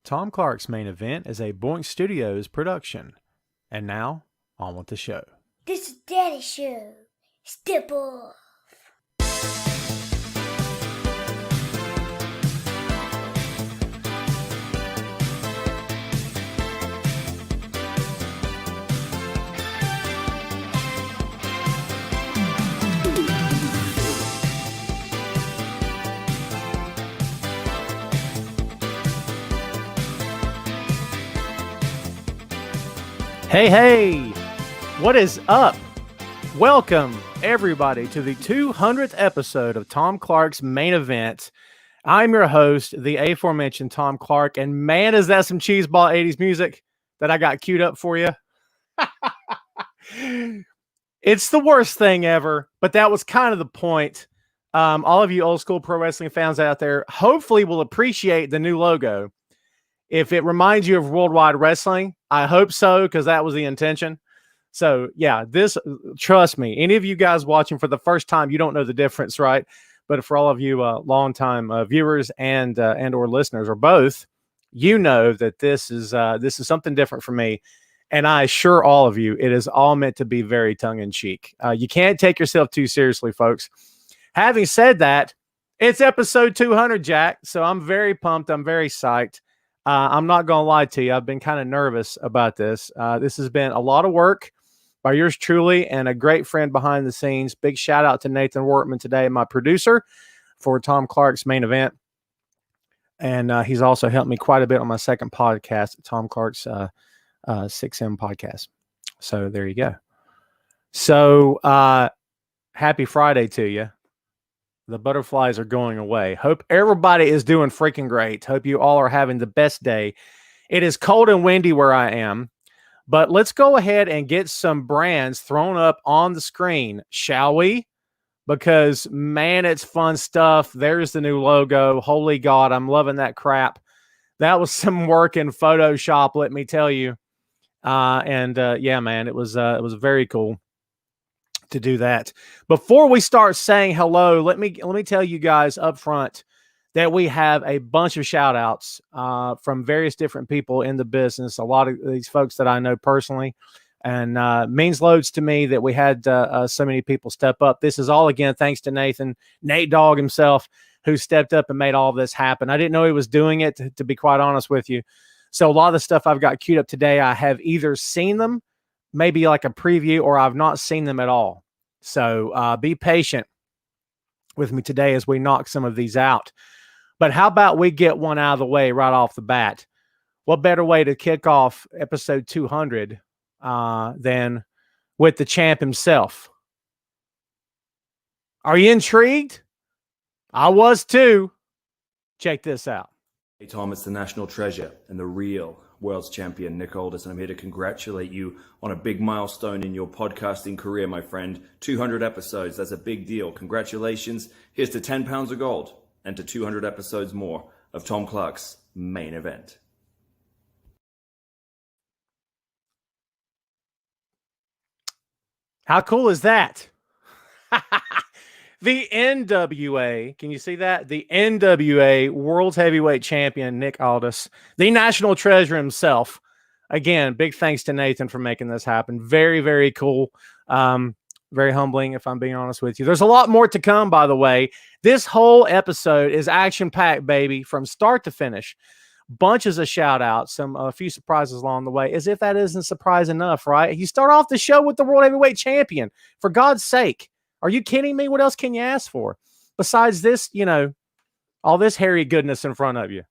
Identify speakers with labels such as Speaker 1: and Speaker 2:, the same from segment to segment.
Speaker 1: Tom Clark's Main Event is a Boink Studios production. And now, on with the show.
Speaker 2: This is Daddy's show. Step off.
Speaker 1: Hey, what is up? Welcome, everybody, to the 200th episode of Tom Clark's Main Event. I'm your host, the aforementioned Tom Clark, and man, is that some cheeseball 80s music that I got queued up for you. It's the worst thing ever, but that was kind of the point. All of you old school pro wrestling fans out there hopefully will appreciate the new logo. If it reminds you of Worldwide Wrestling, I hope so, because that was the intention. So, yeah, trust me, any of you guys watching for the first time, you don't know the difference, right? But for all of you longtime viewers and or listeners, or both, you know that this is something different for me. And I assure all of you, it is all meant to be very tongue-in-cheek. You can't take yourself too seriously, folks. Having said that, it's episode 200, Jack. So I'm very pumped. I'm very psyched. I'm not going to lie to you. I've been kind of nervous about this. This has been a lot of work by yours truly and a great friend behind the scenes. Big shout out to Nathan Wortman today, my producer for Tom Clark's Main Event. And he's also helped me quite a bit on my second podcast, Tom Clark's 6M podcast. So there you go. So happy Friday to you. The butterflies are going away. Hope everybody is doing freaking great. Hope you all are having the best day. It is cold and windy where I am, but let's go ahead and get some brands thrown up on the screen, shall we? Because, man, it's fun stuff. There's the new logo. Holy God, I'm loving that crap. That was some work in Photoshop, let me tell you. Yeah, man, it was very cool to do that. Before we start saying hello, let me tell you guys up front that we have a bunch of shout outs from various different people in the business. A lot of these folks that I know personally, and means loads to me that we had so many people step up. This is all, again, thanks to Nate Dogg himself, who stepped up and made all this happen. I didn't know he was doing it, to be quite honest with you. So a lot of the stuff I've got queued up today, I have either seen them, maybe like a preview, or I've not seen them at all. So be patient with me today as we knock some of these out. But how about we get one out of the way right off the bat? What better way to kick off episode 200 than with the champ himself? Are you intrigued? I was too. Check this out.
Speaker 3: Hey Tom, it's the national treasure and the real world's champion, Nick Aldis, and I'm here to congratulate you on a big milestone in your podcasting career, my friend. 200 episodes, that's a big deal. Congratulations. Here's to 10 pounds of gold and to 200 episodes more of Tom Clark's Main Event.
Speaker 1: How cool is that? The NWA, can you see that? The NWA World Heavyweight Champion, Nick Aldis, the national treasure himself. Again, big thanks to Nathan for making this happen. Very, very cool. Very humbling, if I'm being honest with you. There's a lot more to come, by the way. This whole episode is action-packed, baby, from start to finish. Bunches of shout-outs, a few surprises along the way, as if that isn't surprise enough, right? You start off the show with the World Heavyweight Champion, for God's sake. Are you kidding me? What else can you ask for? Besides this, all this hairy goodness in front of you.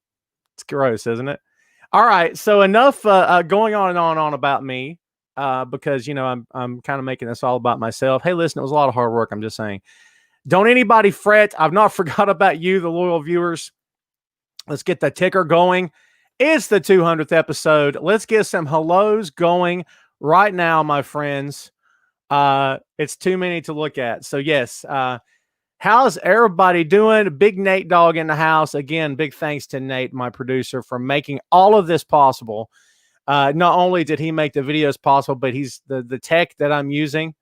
Speaker 1: It's gross, isn't it? All right, so enough going on and on about me because, I'm kind of making this all about myself. Hey, listen, it was a lot of hard work, I'm just saying. Don't anybody fret. I've not forgot about you, the loyal viewers. Let's get the ticker going. It's the 200th episode. Let's get some hellos going right now, my friends. It's too many to look at. So yes, how's everybody doing? Big Nate Dogg in the house. Again, big thanks to Nate, my producer, for making all of this possible. Not only did he make the videos possible, but he's the tech that I'm using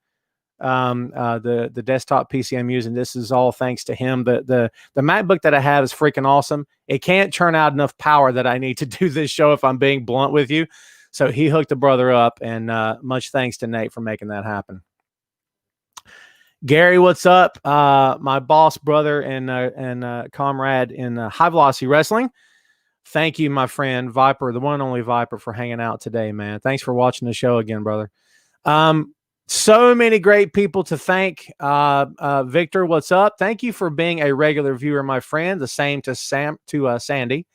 Speaker 1: the desktop PC I'm using. This is all thanks to him. The MacBook that I have is freaking awesome. It can't churn out enough power that I need to do this show, if I'm being blunt with you. So he hooked the brother up, and much thanks to Nate for making that happen. Gary, what's up? My boss, brother, and comrade in High Velocity Wrestling. Thank you, my friend Viper, the one and only Viper, for hanging out today, man. Thanks for watching the show again, brother. So many great people to thank. Victor, what's up? Thank you for being a regular viewer, my friend. The same to Sandy.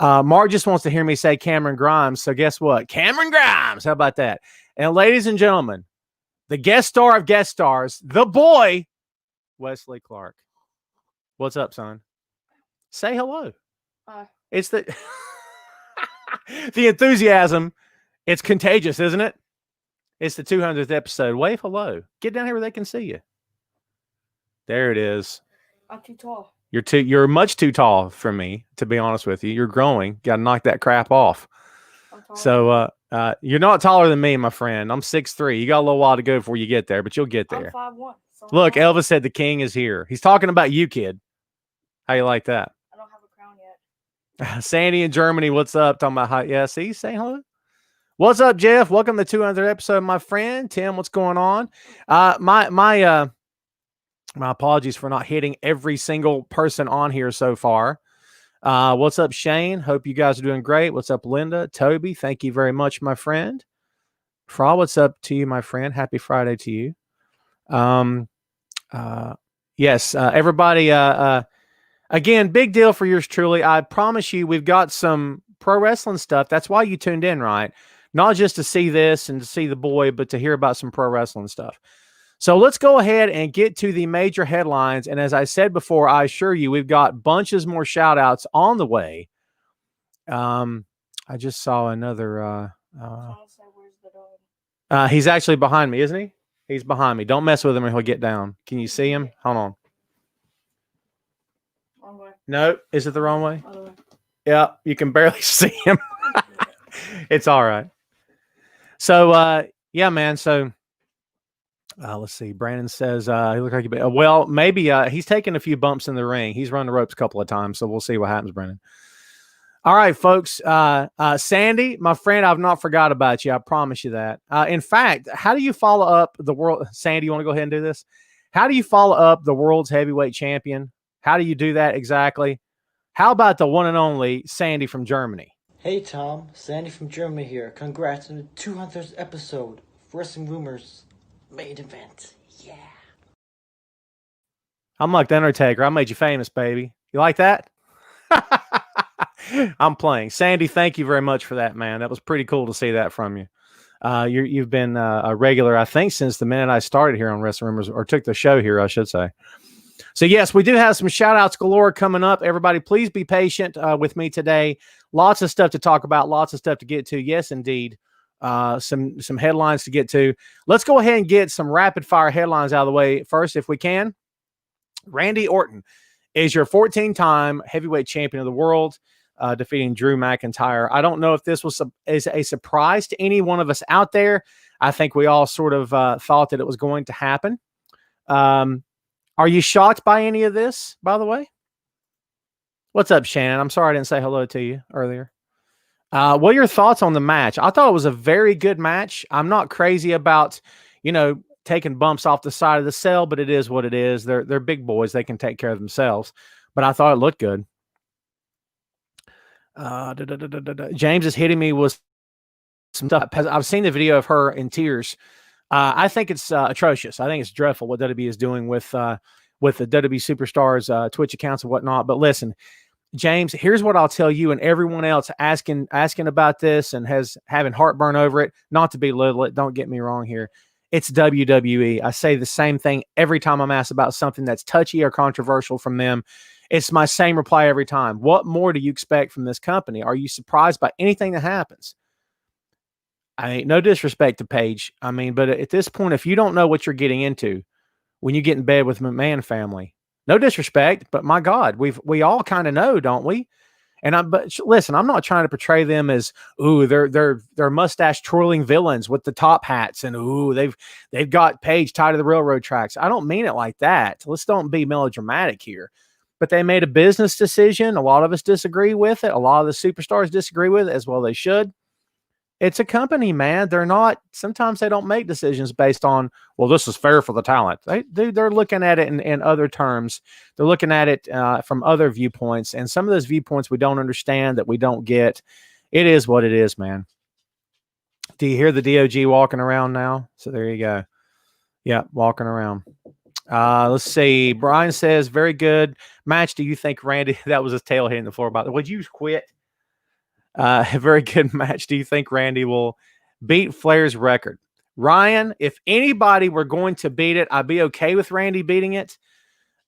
Speaker 1: Mark just wants to hear me say Cameron Grimes. So guess what? Cameron Grimes. How about that? And ladies and gentlemen, the guest star of guest stars, the boy, Wesley Clark. What's up, son? Say hello.
Speaker 4: Hi.
Speaker 1: It's the enthusiasm. It's contagious, isn't it? It's the 200th episode. Wave hello. Get down here where they can see you. There it is.
Speaker 4: I'm too tall.
Speaker 1: You're much too tall for me, to be honest with you. You're growing. Got to knock that crap off. So you're not taller than me, my friend. I'm 6'3". You got a little while to go before you get there, but you'll get there.
Speaker 4: I'm 5'1". So
Speaker 1: Look, Elvis said the king is here. He's talking about you, kid. How you like that?
Speaker 4: I don't have a crown yet.
Speaker 1: Sandy in Germany, what's up? Talking about how, yeah, see, say hello. What's up, Jeff? Welcome to the 200th episode, my friend. Tim, what's going on? My apologies for not hitting every single person on here so far. What's up, Shane? Hope you guys are doing great. What's up, Linda? Toby, thank you very much, my friend. Fra, what's up to you, my friend? Happy Friday to you. Yes, everybody, again, big deal for yours truly. I promise you, we've got some pro wrestling stuff. That's why you tuned in, right? Not just to see this and to see the boy, but to hear about some pro wrestling stuff. So let's go ahead and get to the major headlines. And as I said before, I assure you, we've got bunches more shout outs on the way. I just saw another, he's actually behind me, isn't he? He's behind me. Don't mess with him or he'll get down. Can you see him? Hold on.
Speaker 4: Wrong way.
Speaker 1: No, is it the wrong way?
Speaker 4: Other way.
Speaker 1: Yeah, you can barely see him. It's all right. So, yeah, man. So, let's see. Brandon says he looked like well, maybe he's taken a few bumps in the ring. He's run the ropes a couple of times, so we'll see what happens, Brandon. All right, folks. Sandy, my friend, I've not forgot about you. I promise you that. In fact, how do you follow up the world? Sandy, you want to go ahead and do this? How do you follow up the world's heavyweight champion? How do you do that exactly? How about the one and only Sandy from Germany?
Speaker 5: Hey Tom, Sandy from Germany here. Congrats on the 200th episode of Wrestling Rumors main event. Yeah.
Speaker 1: I'm like the Undertaker. I made you famous, baby. You like that? I'm playing. Sandy, thank you very much for that, man. That was pretty cool to see that from you. You've been a regular, I think, since the minute I started here on Wrestling Rumors, or took the show here, I should say. So, yes, we do have some shout-outs galore coming up. Everybody, please be patient with me today. Lots of stuff to talk about, lots of stuff to get to. Yes, indeed. Some headlines to get to. Let's go ahead and get some rapid-fire headlines out of the way first, if we can. Randy Orton is your 14-time heavyweight champion of the world, defeating Drew McIntyre. I don't know if this is a surprise to any one of us out there. I think we all sort of thought that it was going to happen. Are you shocked by any of this, by the way? What's up, Shannon? I'm sorry I didn't say hello to you earlier. What are your thoughts on the match? I thought it was a very good match. I'm not crazy about, taking bumps off the side of the cell, but it is what it is. They're big boys. They can take care of themselves. But I thought it looked good. James is hitting me with some stuff. I've seen the video of her in tears. I think it's atrocious. I think it's dreadful what WWE is doing with the WWE Superstars Twitch accounts and whatnot. But listen, James, here's what I'll tell you and everyone else asking about this and having heartburn over it. Not to belittle it, don't get me wrong here. It's WWE. I say the same thing every time I'm asked about something that's touchy or controversial from them. It's my same reply every time. What more do you expect from this company? Are you surprised by anything that happens? No disrespect to Paige. But at this point, if you don't know what you're getting into when you get in bed with McMahon family, no disrespect, but my God, we all kind of know, don't we? Listen, I'm not trying to portray them as, ooh, they're mustache twirling villains with the top hats, and ooh, they've got Paige tied to the railroad tracks. I don't mean it like that. Let's don't be melodramatic here. But they made a business decision. A lot of us disagree with it. A lot of the superstars disagree with it, as well they should. It's a company, man. Sometimes they don't make decisions based on, well, this is fair for the talent. They're looking at it in other terms. They're looking at it from other viewpoints. And some of those viewpoints we don't understand, that we don't get. It is what it is, man. Do you hear the DOG walking around now? So there you go. Yeah, walking around. Let's see. Brian says, very good match. Do you think Randy, that was his tail hitting the floor, by the way. Would you quit? A very good match. Do you think Randy will beat Flair's record? Ryan, if anybody were going to beat it, I'd be okay with Randy beating it.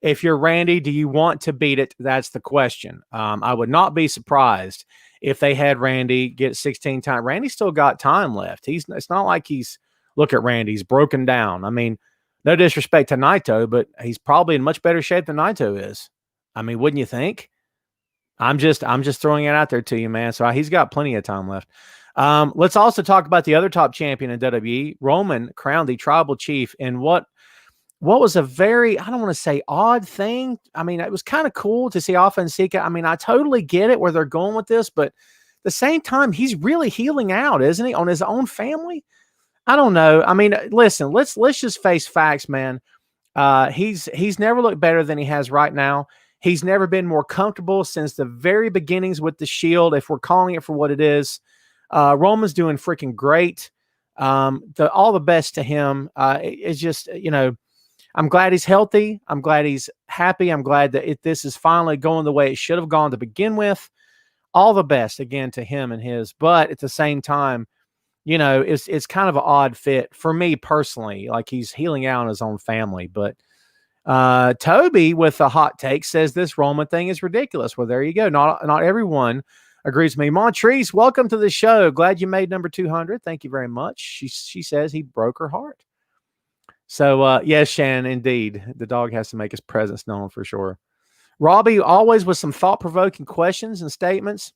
Speaker 1: If you're Randy, do you want to beat it? That's the question. I would not be surprised if they had Randy get 16 times. Randy's still got time left. It's not like look at Randy, he's broken down. I mean, no disrespect to Naito, but he's probably in much better shape than Naito is. I mean, wouldn't you think? I'm just throwing it out there to you, man. So he's got plenty of time left. Let's also talk about the other top champion in WWE, Roman, crowned the tribal chief. And what was a very, I don't want to say odd thing. I mean, it was kind of cool to see Alpha and Sika. I mean, I totally get it where they're going with this, but at the same time, he's really healing out, isn't he, on his own family? I don't know. I mean, listen, let's just face facts, man. He's never looked better than he has right now. He's never been more comfortable since the very beginnings with the Shield, if we're calling it for what it is. Roman's doing freaking great. All the best to him. It's just, I'm glad he's healthy. I'm glad he's happy. I'm glad that this is finally going the way it should have gone to begin with. All the best, again, to him and his. But at the same time, it's kind of an odd fit for me personally. Like, he's healing out on his own family. But Toby with a hot take says this Roman thing is ridiculous. Well, there you go. Not everyone agrees with me. Montrese, welcome to the show. Glad you made number 200. Thank you very much. She says he broke her heart. So yes, Shannon, indeed, the dog has to make his presence known for sure. Robbie, always with some thought-provoking questions and statements.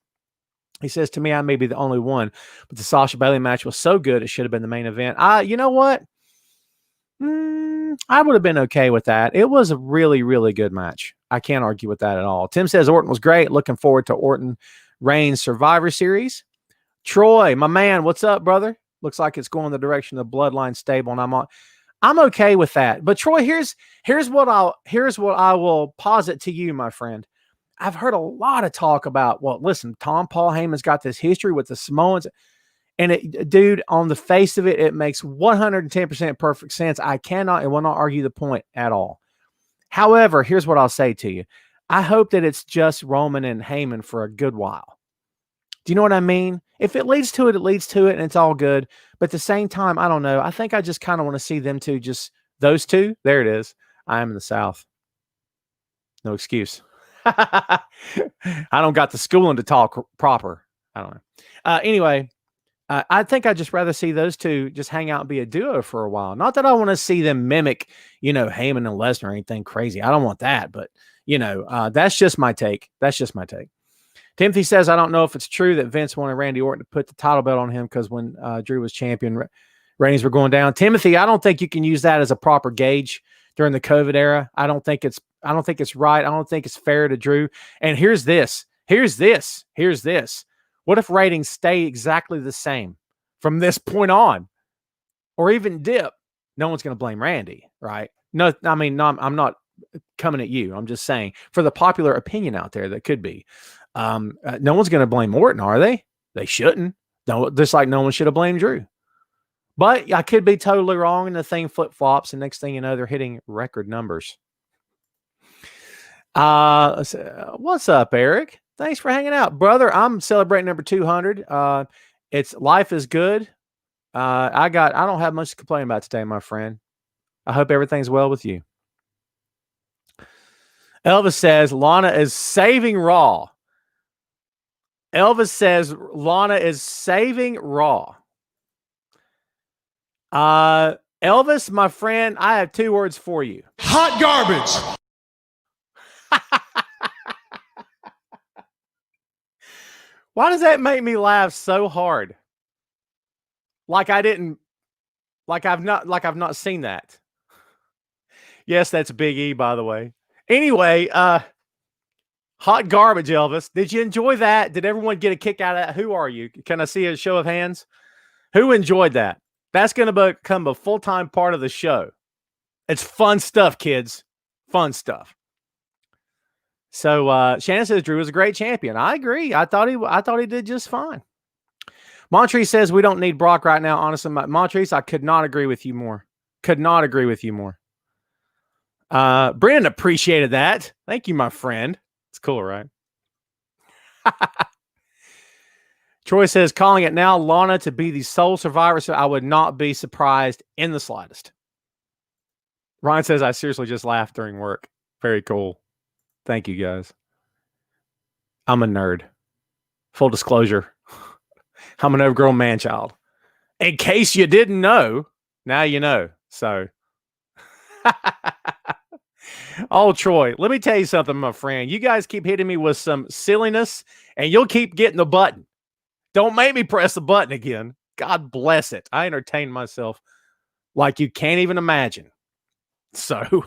Speaker 1: He says, to me, I may be the only one, but the Sasha Bailey match was so good, it should have been the main event. You know what? I would have been okay with that. It was a really, really good match. I can't argue with that at all. Tim says Orton was great. Looking forward to Orton Reigns Survivor Series. Troy, my man, what's up, brother? Looks like it's going the direction of Bloodline stable, and I'm okay with that. But Troy, here's what I will posit to you, my friend. I've heard a lot of talk about, well, listen, Paul Heyman's got this history with the Samoans. And dude, on the face of it, it makes 110% perfect sense. I cannot and will not argue the point at all. However, here's what I'll say to you. I hope that it's just Roman and Heyman for a good while. Do you know what I mean? If it leads to it, it leads to it, and it's all good. But at the same time, I don't know. I think I just kind of want to see them two, just those two. There it is. I am in the South. No excuse. I don't got the schooling to talk proper. I don't know. Anyway, I think I'd just rather see those two just hang out and be a duo for a while. Not that I want to see them mimic, Heyman and Lesnar or anything crazy. I don't want that, but that's just my take. That's just my take. Timothy says, I don't know if it's true that Vince wanted Randy Orton to put the title belt on him because when Drew was champion, ratings were going down. Timothy, I don't think you can use that as a proper gauge during the COVID era. I don't think it's right. I don't think it's fair to Drew. And here's this. What if ratings stay exactly the same from this point on, or even dip? No one's going to blame Randy, right? No, I mean, no, I'm not coming at you. I'm just saying, for the popular opinion out there, that could be. No one's going to blame Orton, are they? They shouldn't. No, just like no one should have blamed Drew. But I could be totally wrong, and the thing flip-flops, and next thing you know, they're hitting record numbers. What's up, Eric? Thanks for hanging out, brother. I'm celebrating number 200. It's life is good. I don't have much to complain about today, my friend. I hope everything's well with you. Elvis says Lana is saving Raw. Elvis says Lana is saving Raw. Elvis, my friend, I have two words for you.
Speaker 6: Hot garbage.
Speaker 1: Why does that make me laugh so hard? Like I've not seen that. Yes, that's Big E, by the way. Anyway, hot garbage, Elvis. Did you enjoy that? Did everyone get a kick out of that? Who are you? Can I see a show of hands? Who enjoyed that? That's going to become a full-time part of the show. It's fun stuff, kids. Fun stuff. So Shannon says Drew was a great champion. I agree. I thought he did just fine. Montrese says we don't need Brock right now. Honestly, Montrese, I could not agree with you more. Could not agree with you more. Brennan appreciated that. Thank you, my friend. It's cool, right? Troy says, calling it now, Lana to be the sole survivor, so I would not be surprised in the slightest. Ryan says, I seriously just laughed during work. Very cool. Thank you, guys. I'm a nerd. Full disclosure. I'm an overgrown man-child. In case you didn't know, now you know. So, oh, Troy, let me tell you something, my friend. You guys keep hitting me with some silliness, and you'll keep getting the button. Don't make me press the button again. God bless it. I entertain myself like you can't even imagine. So,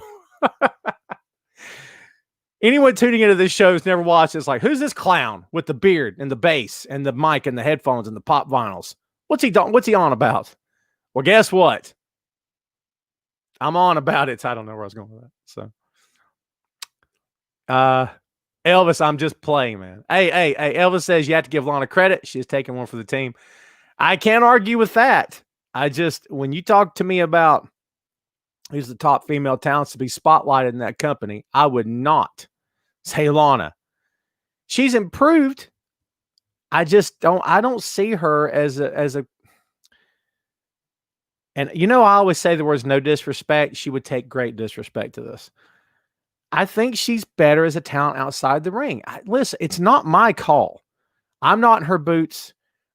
Speaker 1: anyone tuning into this show who's never watched it's like, who's this clown with the beard and the bass and the mic and the headphones and the pop vinyls? What's he on about? Well, guess what? I'm on about it. So I don't know where I was going with that. So, Elvis, I'm just playing, man. Hey, Elvis says you have to give Lana credit. She's taking one for the team. I can't argue with that. When you talk to me about who's the top female talents to be spotlighted in that company, I would not say Lana. She's improved. I don't see her as a, and I always say the words no disrespect. She would take great disrespect to this. I think she's better as a talent outside the ring. Listen, it's not my call. I'm not in her boots.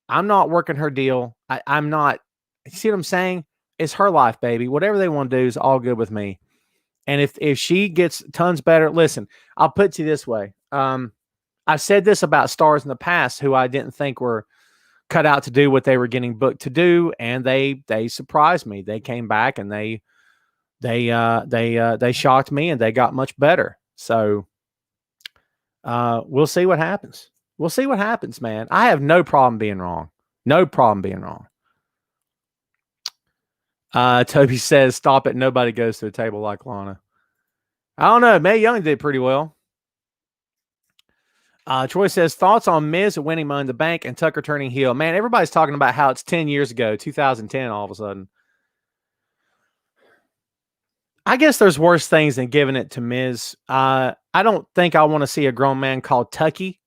Speaker 1: I'm not working her deal. I'm not. You see what I'm saying? It's her life, baby. Whatever they want to do is all good with me. And if she gets tons better, listen, I'll put it to you this way. I've said this about stars in the past who I didn't think were cut out to do what they were getting booked to do, and they surprised me. They came back and they shocked me and they got much better. So we'll see what happens. We'll see what happens, man. I have no problem being wrong. No problem being wrong. Toby says, stop it. Nobody goes to the table like Lana. I don't know. Mae Young did pretty well. Troy says, thoughts on Miz winning Money in the Bank and Tucker turning heel. Man, everybody's talking about how it's 10 years ago, 2010, all of a sudden. I guess there's worse things than giving it to Miz. I don't think I want to see a grown man called Tucky.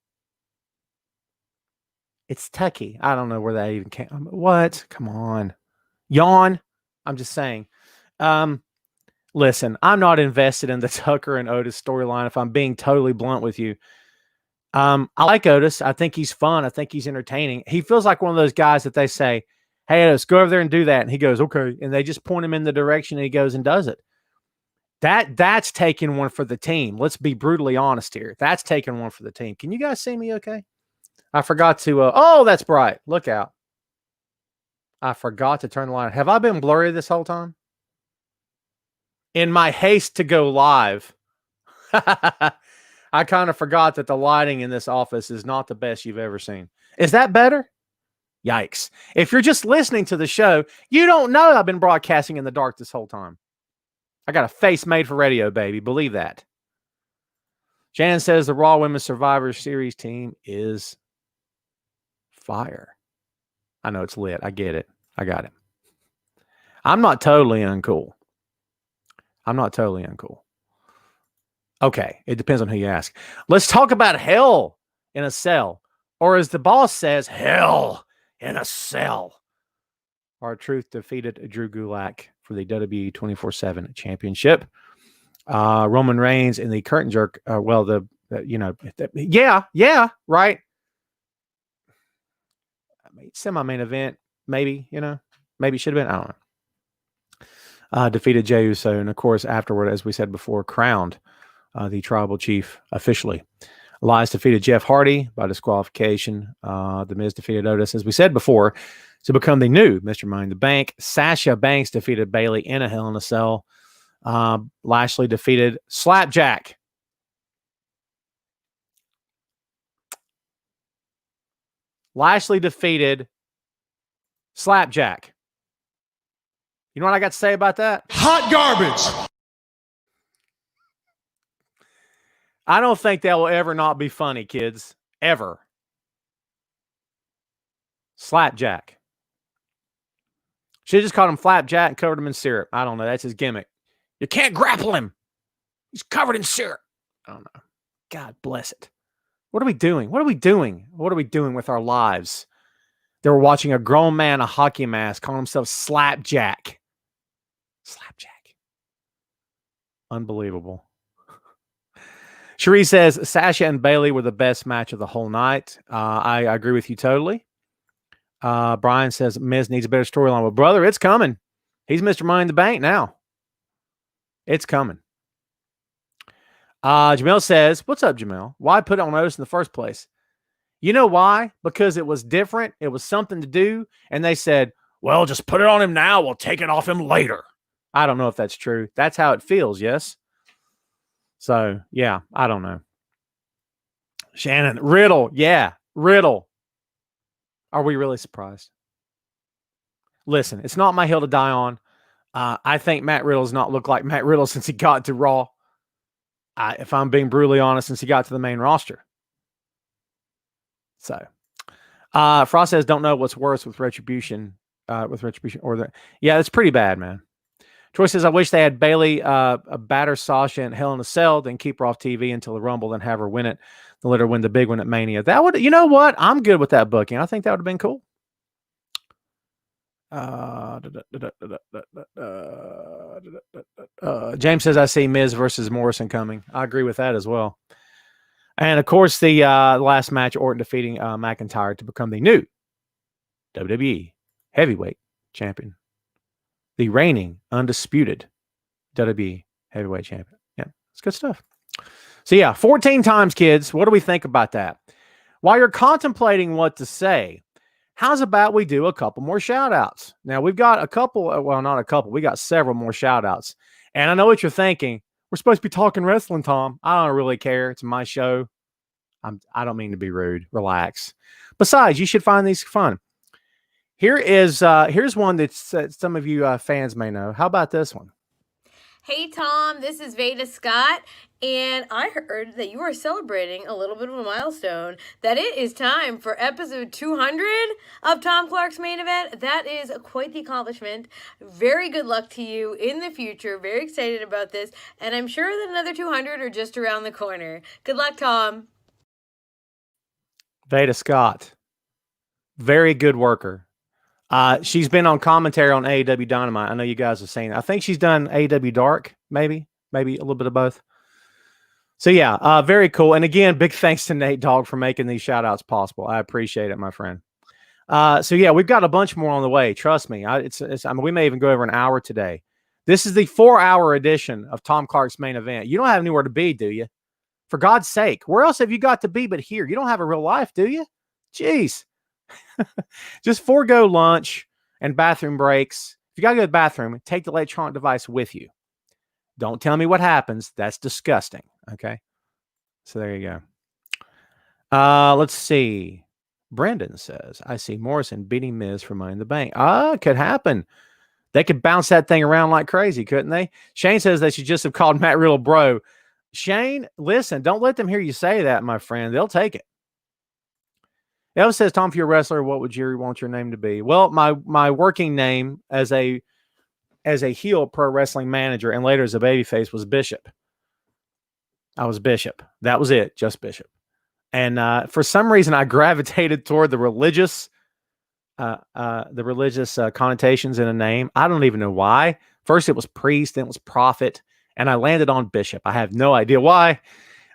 Speaker 1: It's Tucky. I don't know where that even came. What? Come on. Yawn. I'm just saying. Listen, I'm not invested in the Tucker and Otis storyline, if I'm being totally blunt with you. I like Otis. I think he's fun. I think he's entertaining. He feels like one of those guys that they say, hey, Otis, go over there and do that. And he goes, okay. And they just point him in the direction and he goes and does it. That's taking one for the team. Let's be brutally honest here. That's taking one for the team. Can you guys see me okay? I forgot to, oh, that's bright. Look out. I forgot to turn the light. Have I been blurry this whole time? In my haste to go live, I kind of forgot that the lighting in this office is not the best you've ever seen. Is that better? Yikes. If you're just listening to the show, you don't know I've been broadcasting in the dark this whole time. I got a face made for radio, baby. Believe that. Shannon says the Raw Women's Survivor Series team is fire. I know it's lit. I get it. I got it. I'm not totally uncool. Okay. It depends on who you ask. Let's talk about hell in a cell. Or as the boss says, hell in a cell. R-Truth defeated Drew Gulak for the WWE 24/7 Championship. Roman Reigns in the curtain jerk. Yeah, right. Semi-main event, maybe, maybe it should have been. I don't know. Defeated Jey Uso, and of course, afterward, as we said before, crowned the tribal chief officially. Elias defeated Jeff Hardy by disqualification. The Miz defeated Otis, as we said before, to become the new Mr. Money in the Bank. Sasha Banks defeated Bayley in a Hell in a Cell. Lashley defeated Slapjack. Lashley defeated Slapjack. You know what I got to say about that?
Speaker 6: Hot garbage.
Speaker 1: I don't think that will ever not be funny, kids. Ever. Slapjack. Should have just called him Flapjack and covered him in syrup. I don't know. That's his gimmick. You can't grapple him. He's covered in syrup. I don't know. God bless it. What are we doing? What are we doing? What are we doing with our lives? They were watching a grown man in a hockey mask calling himself Slapjack. Slapjack. Unbelievable. Cherie says Sasha and Bayley were the best match of the whole night. I agree with you totally. Brian says Miz needs a better storyline. Well, brother, it's coming. He's Mr. Money in the Bank now. It's coming. Jamel says, what's up, Jamel? Why put it on Otis in the first place? You know why? Because it was different. It was something to do. And they said, well, just put it on him now. We'll take it off him later. I don't know if that's true. That's how it feels, yes? So, yeah, I don't know. Shannon, Riddle. Yeah, Riddle. Are we really surprised? Listen, it's not my hill to die on. I think Matt Riddle's not looked like Matt Riddle since he got to Raw. If I'm being brutally honest, since he got to the main roster. So, Frost says, don't know what's worse with Retribution. Yeah, it's pretty bad, man. Troy says, I wish they had Bayley batter Sasha and Hell in a Cell, then keep her off TV until the Rumble, then have her win it. Then let her win the big one at Mania. That would, you know what? I'm good with that booking. I think that would have been cool. James says, I see Miz versus Morrison coming. I agree with that as well. And of course, the last match, Orton defeating McIntyre to become the new WWE Heavyweight Champion. The reigning, undisputed WWE Heavyweight Champion. Yeah, it's good stuff. So yeah, 14 times, kids. What do we think about that? While you're contemplating what to say, how's about we do a couple more shout-outs? Now, we've got a couple, well, not a couple. We got several more shout-outs. And I know what you're thinking. We're supposed to be talking wrestling, Tom. I don't really care. It's my show. I don't mean to be rude. Relax. Besides, you should find these fun. Here's one that some of you fans may know. How about this one?
Speaker 7: Hey, Tom, this is Veda Scott, and I heard that you are celebrating a little bit of a milestone, that it is time for episode 200 of Tom Clark's Main Event. That is quite the accomplishment. Very good luck to you in the future. Very excited about this, and I'm sure that another 200 are just around the corner. Good luck, Tom.
Speaker 1: Veda Scott. Very good worker. She's been on commentary on AEW Dynamite. I know you guys have seen it. I think she's done AEW Dark, maybe a little bit of both. So yeah, very cool. And again, big thanks to Nate Dogg for making these shout outs possible. I appreciate it, my friend. So yeah, we've got a bunch more on the way. Trust me. I mean, we may even go over an hour today. This is the 4-hour edition of Tom Clark's Main Event. You don't have anywhere to be, do you? For God's sake, where else have you got to be but here? You don't have a real life, do you? Jeez. Just forego lunch and bathroom breaks. If you got to go to the bathroom, take the electronic device with you. Don't tell me what happens. That's disgusting. Okay. So there you go. Let's see. Brendan says, I see Morrison beating Miz for Money in the Bank. It could happen. They could bounce that thing around like crazy, couldn't they? Shane says they should just have called Matt Riddle bro. Shane, listen, don't let them hear you say that, my friend. They'll take it. Elvis says, Tom, if you're a wrestler, what would you want your name to be? Well, my working name as a heel pro wrestling manager and later as a babyface was Bishop. I was Bishop. That was it, just Bishop. And for some reason, I gravitated toward the religious connotations in a name. I don't even know why. First, it was priest, then it was prophet, and I landed on Bishop. I have no idea why.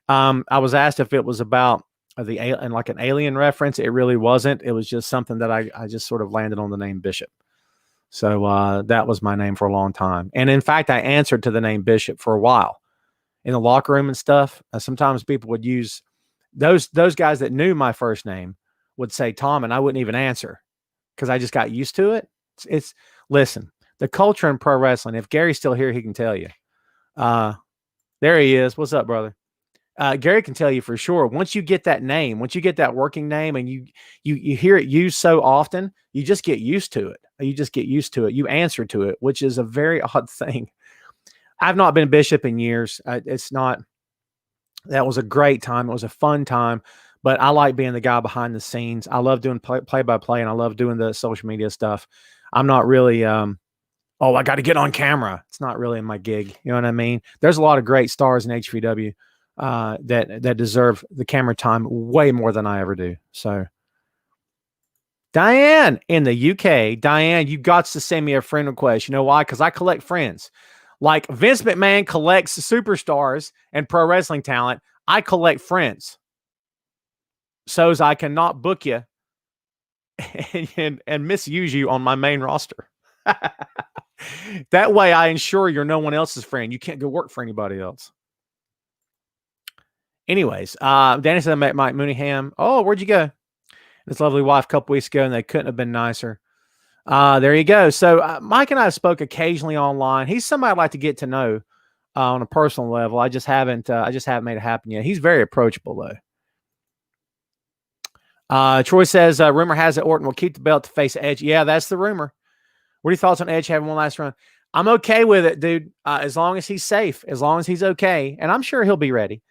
Speaker 1: I was asked if it was about and like an alien reference. It really wasn't. It was just something that I just sort of landed on the name Bishop. So that was my name for a long time. And in fact, I answered to the name Bishop for a while in the locker room and stuff. Sometimes people would use those guys that knew my first name would say Tom, and I wouldn't even answer because I just got used to it. It's listen, the culture in pro wrestling. If Gary's still here, he can tell you. There he is. What's up, brother? Gary can tell you for sure. Once you get that name, once you get that working name, and you hear it used so often, you just get used to it. You just get used to it. You answer to it, which is a very odd thing. I've not been Bishop in years. It's not. That was a great time. It was a fun time, but I like being the guy behind the scenes. I love doing play-by-play, and I love doing the social media stuff. I'm not really, I got to get on camera. It's not really my gig. You know what I mean? There's a lot of great stars in HVW that deserve the camera time way more than I ever do. So, Diane in the UK, Diane, you got to send me a friend request. You know why? Because I collect friends. Like Vince McMahon collects superstars and pro wrestling talent, I collect friends. So as I cannot book you and misuse you on my main roster. That way I ensure you're no one else's friend. You can't go work for anybody else. Anyways, Danny said I met Mike Mooneyham. Oh, where'd you go? His lovely wife a couple weeks ago, and they couldn't have been nicer. There you go. So Mike and I spoke occasionally online. He's somebody I'd like to get to know on a personal level. I just haven't made it happen yet. He's very approachable though. Troy says, rumor has it Orton will keep the belt to face Edge. Yeah, that's the rumor. What are your thoughts on Edge having one last run? I'm okay with it, dude. As long as he's safe, as long as he's okay. And I'm sure he'll be ready.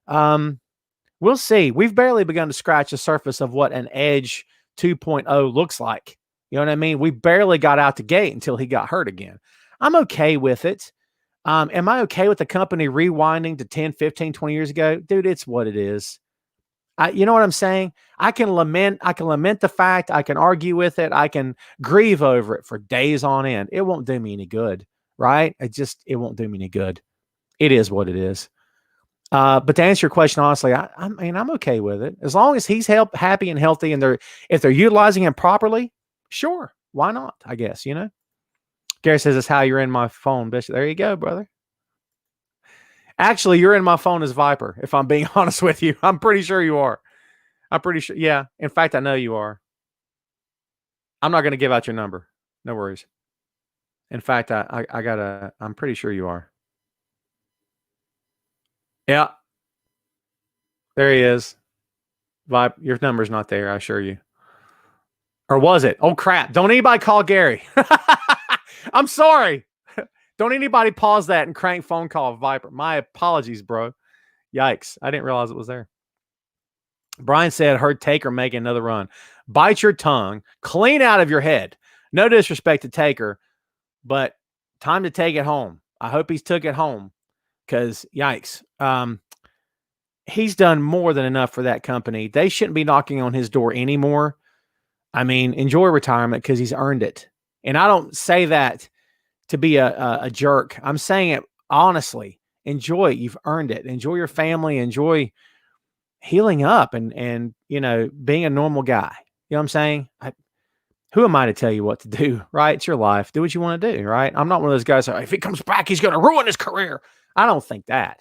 Speaker 1: We'll see. We've barely begun to scratch the surface of what an Edge 2.0 looks like. You know what I mean? We barely got out the gate until he got hurt again. I'm okay with it. Am I okay with the company rewinding to 10, 15, 20 years ago? Dude, it's what it is. You know what I'm saying? I can lament the fact. I can argue with it. I can grieve over it for days on end. It won't do me any good, right? It won't do me any good. It is what it is. But to answer your question honestly, I mean, I'm okay with it as long as he's happy and healthy, and if they're utilizing him properly, sure, why not? I guess, you know. Gary says it's how you're in my phone, Bishop. There you go, brother. Actually, you're in my phone as Viper, if I'm being honest with you. I'm pretty sure you are. I'm pretty sure. Yeah. In fact, I know you are. I'm not going to give out your number. No worries. In fact, I'm pretty sure you are. Yeah. There he is. Vibe, your number's not there, I assure you. Or was it? Oh, crap. Don't anybody call Gary. I'm sorry. Don't anybody pause that and crank phone call Viper. My apologies, bro. Yikes. I didn't realize it was there. Brian said, heard Taker making another run. Bite your tongue. Clean out of your head. No disrespect to Taker, but time to take it home. I hope he's took it home because, yikes. He's done more than enough for that company. They shouldn't be knocking on his door anymore. I mean, enjoy retirement because he's earned it. And I don't say that to be a jerk. I'm saying it honestly. Enjoy it. You've earned it. Enjoy your family. Enjoy healing up and you know, being a normal guy. You know what I'm saying? Who am I to tell you what to do, right? It's your life. Do what you want to do, right? I'm not one of those guys that, if he comes back, he's going to ruin his career. I don't think that.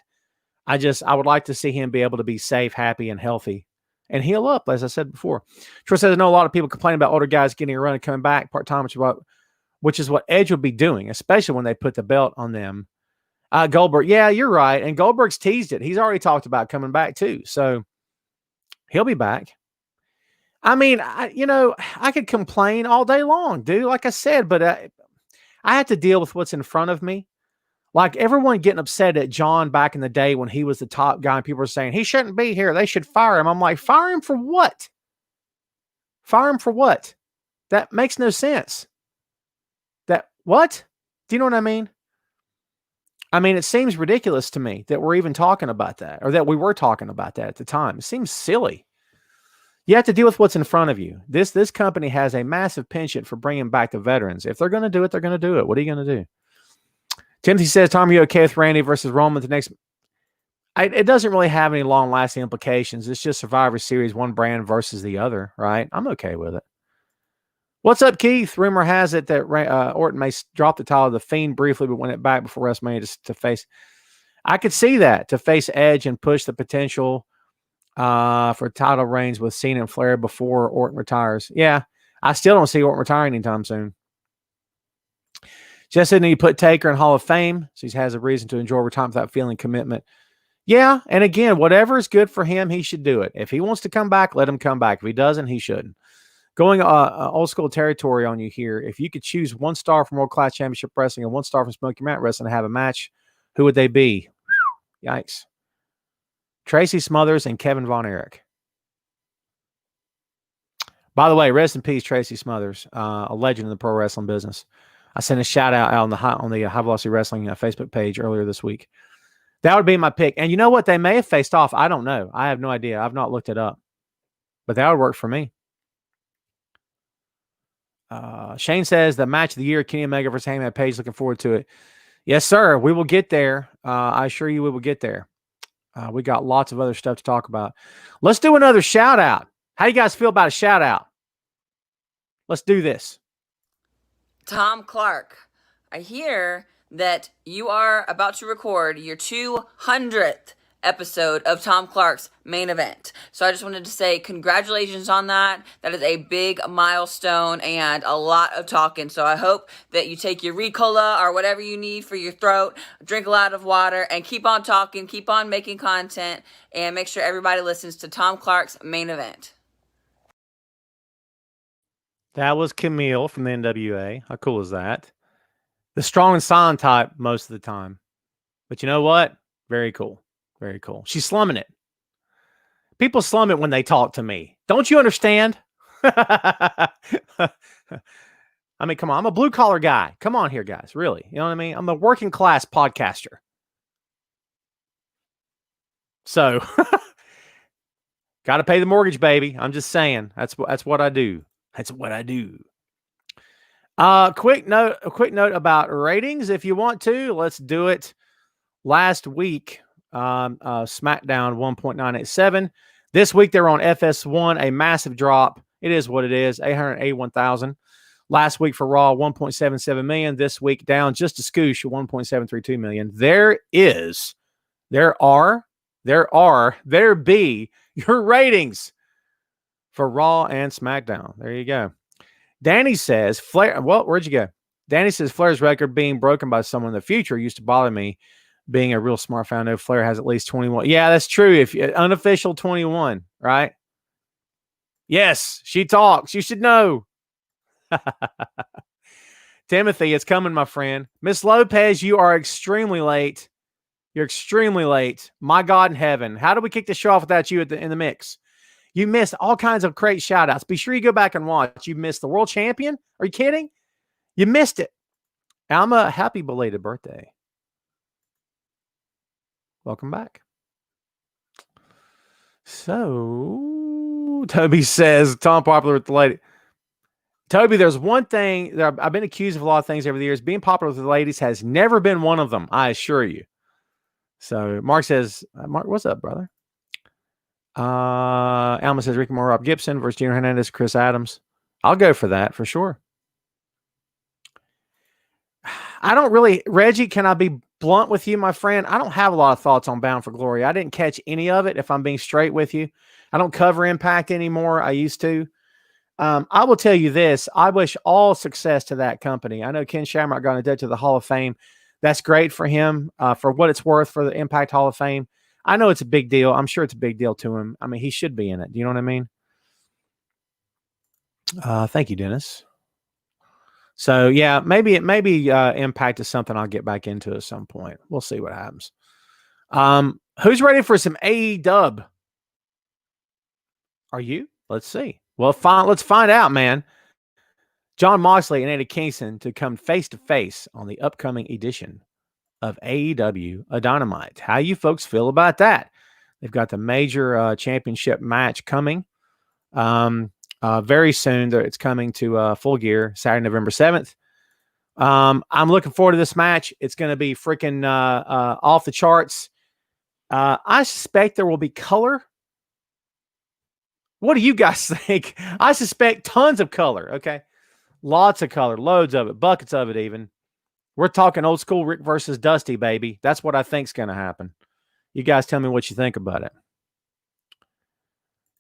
Speaker 1: I would like to see him be able to be safe, happy, and healthy and heal up, as I said before. Troy says, I know a lot of people complain about older guys getting a run and coming back part-time, which is what Edge would be doing, especially when they put the belt on them. Goldberg, yeah, you're right. And Goldberg's teased it. He's already talked about coming back too. So he'll be back. I mean, I could complain all day long, dude, like I said, but I have to deal with what's in front of me. Like everyone getting upset at John back in the day when he was the top guy and people were saying he shouldn't be here. They should fire him. I'm like, fire him for what? Fire him for what? That makes no sense. What? Do you know what I mean? I mean, it seems ridiculous to me that we're even talking about that, or that we were talking about that at the time. It seems silly. You have to deal with what's in front of you. This company has a massive penchant for bringing back the veterans. If they're going to do it, they're going to do it. What are you going to do? Timothy says, Tom, are you okay with Randy versus Roman the next? It doesn't really have any long-lasting implications. It's just Survivor Series, one brand versus the other, right? I'm okay with it. What's up, Keith? Rumor has it that Orton may drop the title of The Fiend briefly, but win it back before WrestleMania to face. I could see that, to face Edge and push the potential for title reigns with Cena and Flair before Orton retires. Yeah, I still don't see Orton retiring anytime soon. Just didn't he put Taker in Hall of Fame, so he has a reason to enjoy retirement without feeling commitment. Yeah, and again, whatever is good for him, he should do it. If he wants to come back, let him come back. If he doesn't, he shouldn't. Going old school territory on you here. If you could choose 1 star from World Class Championship Wrestling and 1 star from Smoky Mountain Wrestling to have a match, who would they be? Yikes. Tracy Smothers and Kevin Von Erich. By the way, rest in peace, Tracy Smothers, a legend in the pro wrestling business. I sent a shout out on the High Velocity Wrestling Facebook page earlier this week. That would be my pick. And you know what? They may have faced off. I don't know. I have no idea. I've not looked it up. But that would work for me. Shane says the match of the year, Kenny Omega versus Hangman Page. Looking forward to it. Yes, sir. We will get there. I assure you we will get there. We got lots of other stuff to talk about. Let's do another shout out. How you guys feel about a shout out? Let's do this.
Speaker 6: Tom Clark, I hear that you are about to record your 200th episode of Tom Clark's Main Event. So I just wanted to say congratulations on that. That is a big milestone and a lot of talking. So I hope that you take your Ricola or whatever you need for your throat, drink a lot of water, and keep on talking, keep on making content, and make sure everybody listens to Tom Clark's Main Event.
Speaker 1: That was Camille from the NWA. How cool is that? The strong and silent type most of the time. But you know what? Very cool. Very cool. She's slumming it. People slum it when they talk to me. Don't you understand? I mean, come on. I'm a blue collar guy. Come on here, guys. Really. You know what I mean? I'm a working class podcaster. So, got to pay the mortgage, baby. I'm just saying. That's what I do. That's what I do. A quick note about ratings. If you want to, let's do it. Last week, SmackDown 1.987. This week, they're on FS1, a massive drop. It is what it is, 881,000. Last week for Raw, 1.77 million. This week, down just a scoosh, 1.732 million. There be your ratings for Raw and SmackDown. There you go. Danny says, Flair, well, where'd you go? Danny says, Flair's record being broken by someone in the future used to bother me. Being a real smart fan, I know Flair has at least 21. Yeah, that's true. If unofficial 21, right? Yes, she talks. You should know. Timothy, it's coming, my friend. Miss Lopez, you are extremely late. You're extremely late. My God in heaven. How do we kick the show off without you in the mix? You missed all kinds of great shout outs. Be sure you go back and watch. You missed the world champion. Are you kidding? You missed it. Alma, happy belated birthday. Welcome back. So, Toby says, Tom popular with the lady. Toby, there's one thing that I've been accused of a lot of things over the years. Being popular with the ladies has never been one of them, I assure you. So, Mark says, Mark, what's up, brother? Alma says Ricky Moore, Rob Gibson versus Gino Hernandez, Chris Adams. I'll go for that for sure. I don't really, Reggie, can I be blunt with you, my friend? I don't have a lot of thoughts on Bound for Glory. I didn't catch any of it, if I'm being straight with you. I don't cover Impact anymore. I used to. I will tell you this. I wish all success to that company. I know Ken Shamrock got inducted to the Hall of Fame. That's great for him, for what it's worth for the Impact Hall of Fame. I know it's a big deal. I'm sure it's a big deal to him. I mean, he should be in it. Do you know what I mean? Thank you, Dennis. So, yeah, maybe Impact is something I'll get back into at some point. We'll see what happens. Who's ready for some AEW? Are you? Let's see. Well, let's find out, man. Jon Moxley and Eddie Kingston to come face-to-face on the upcoming edition of AEW Dynamite. How you folks feel about that? They've got the major championship match coming very soon. It's coming to Full Gear Saturday, November 7th. I'm looking forward to this match. It's going to be freaking off the charts. I suspect there will be color. What do you guys think? I suspect tons of color. Okay. Lots of color, loads of it, buckets of it even. We're talking old school Rick versus Dusty, baby. That's what I think's going to happen. You guys tell me what you think about it.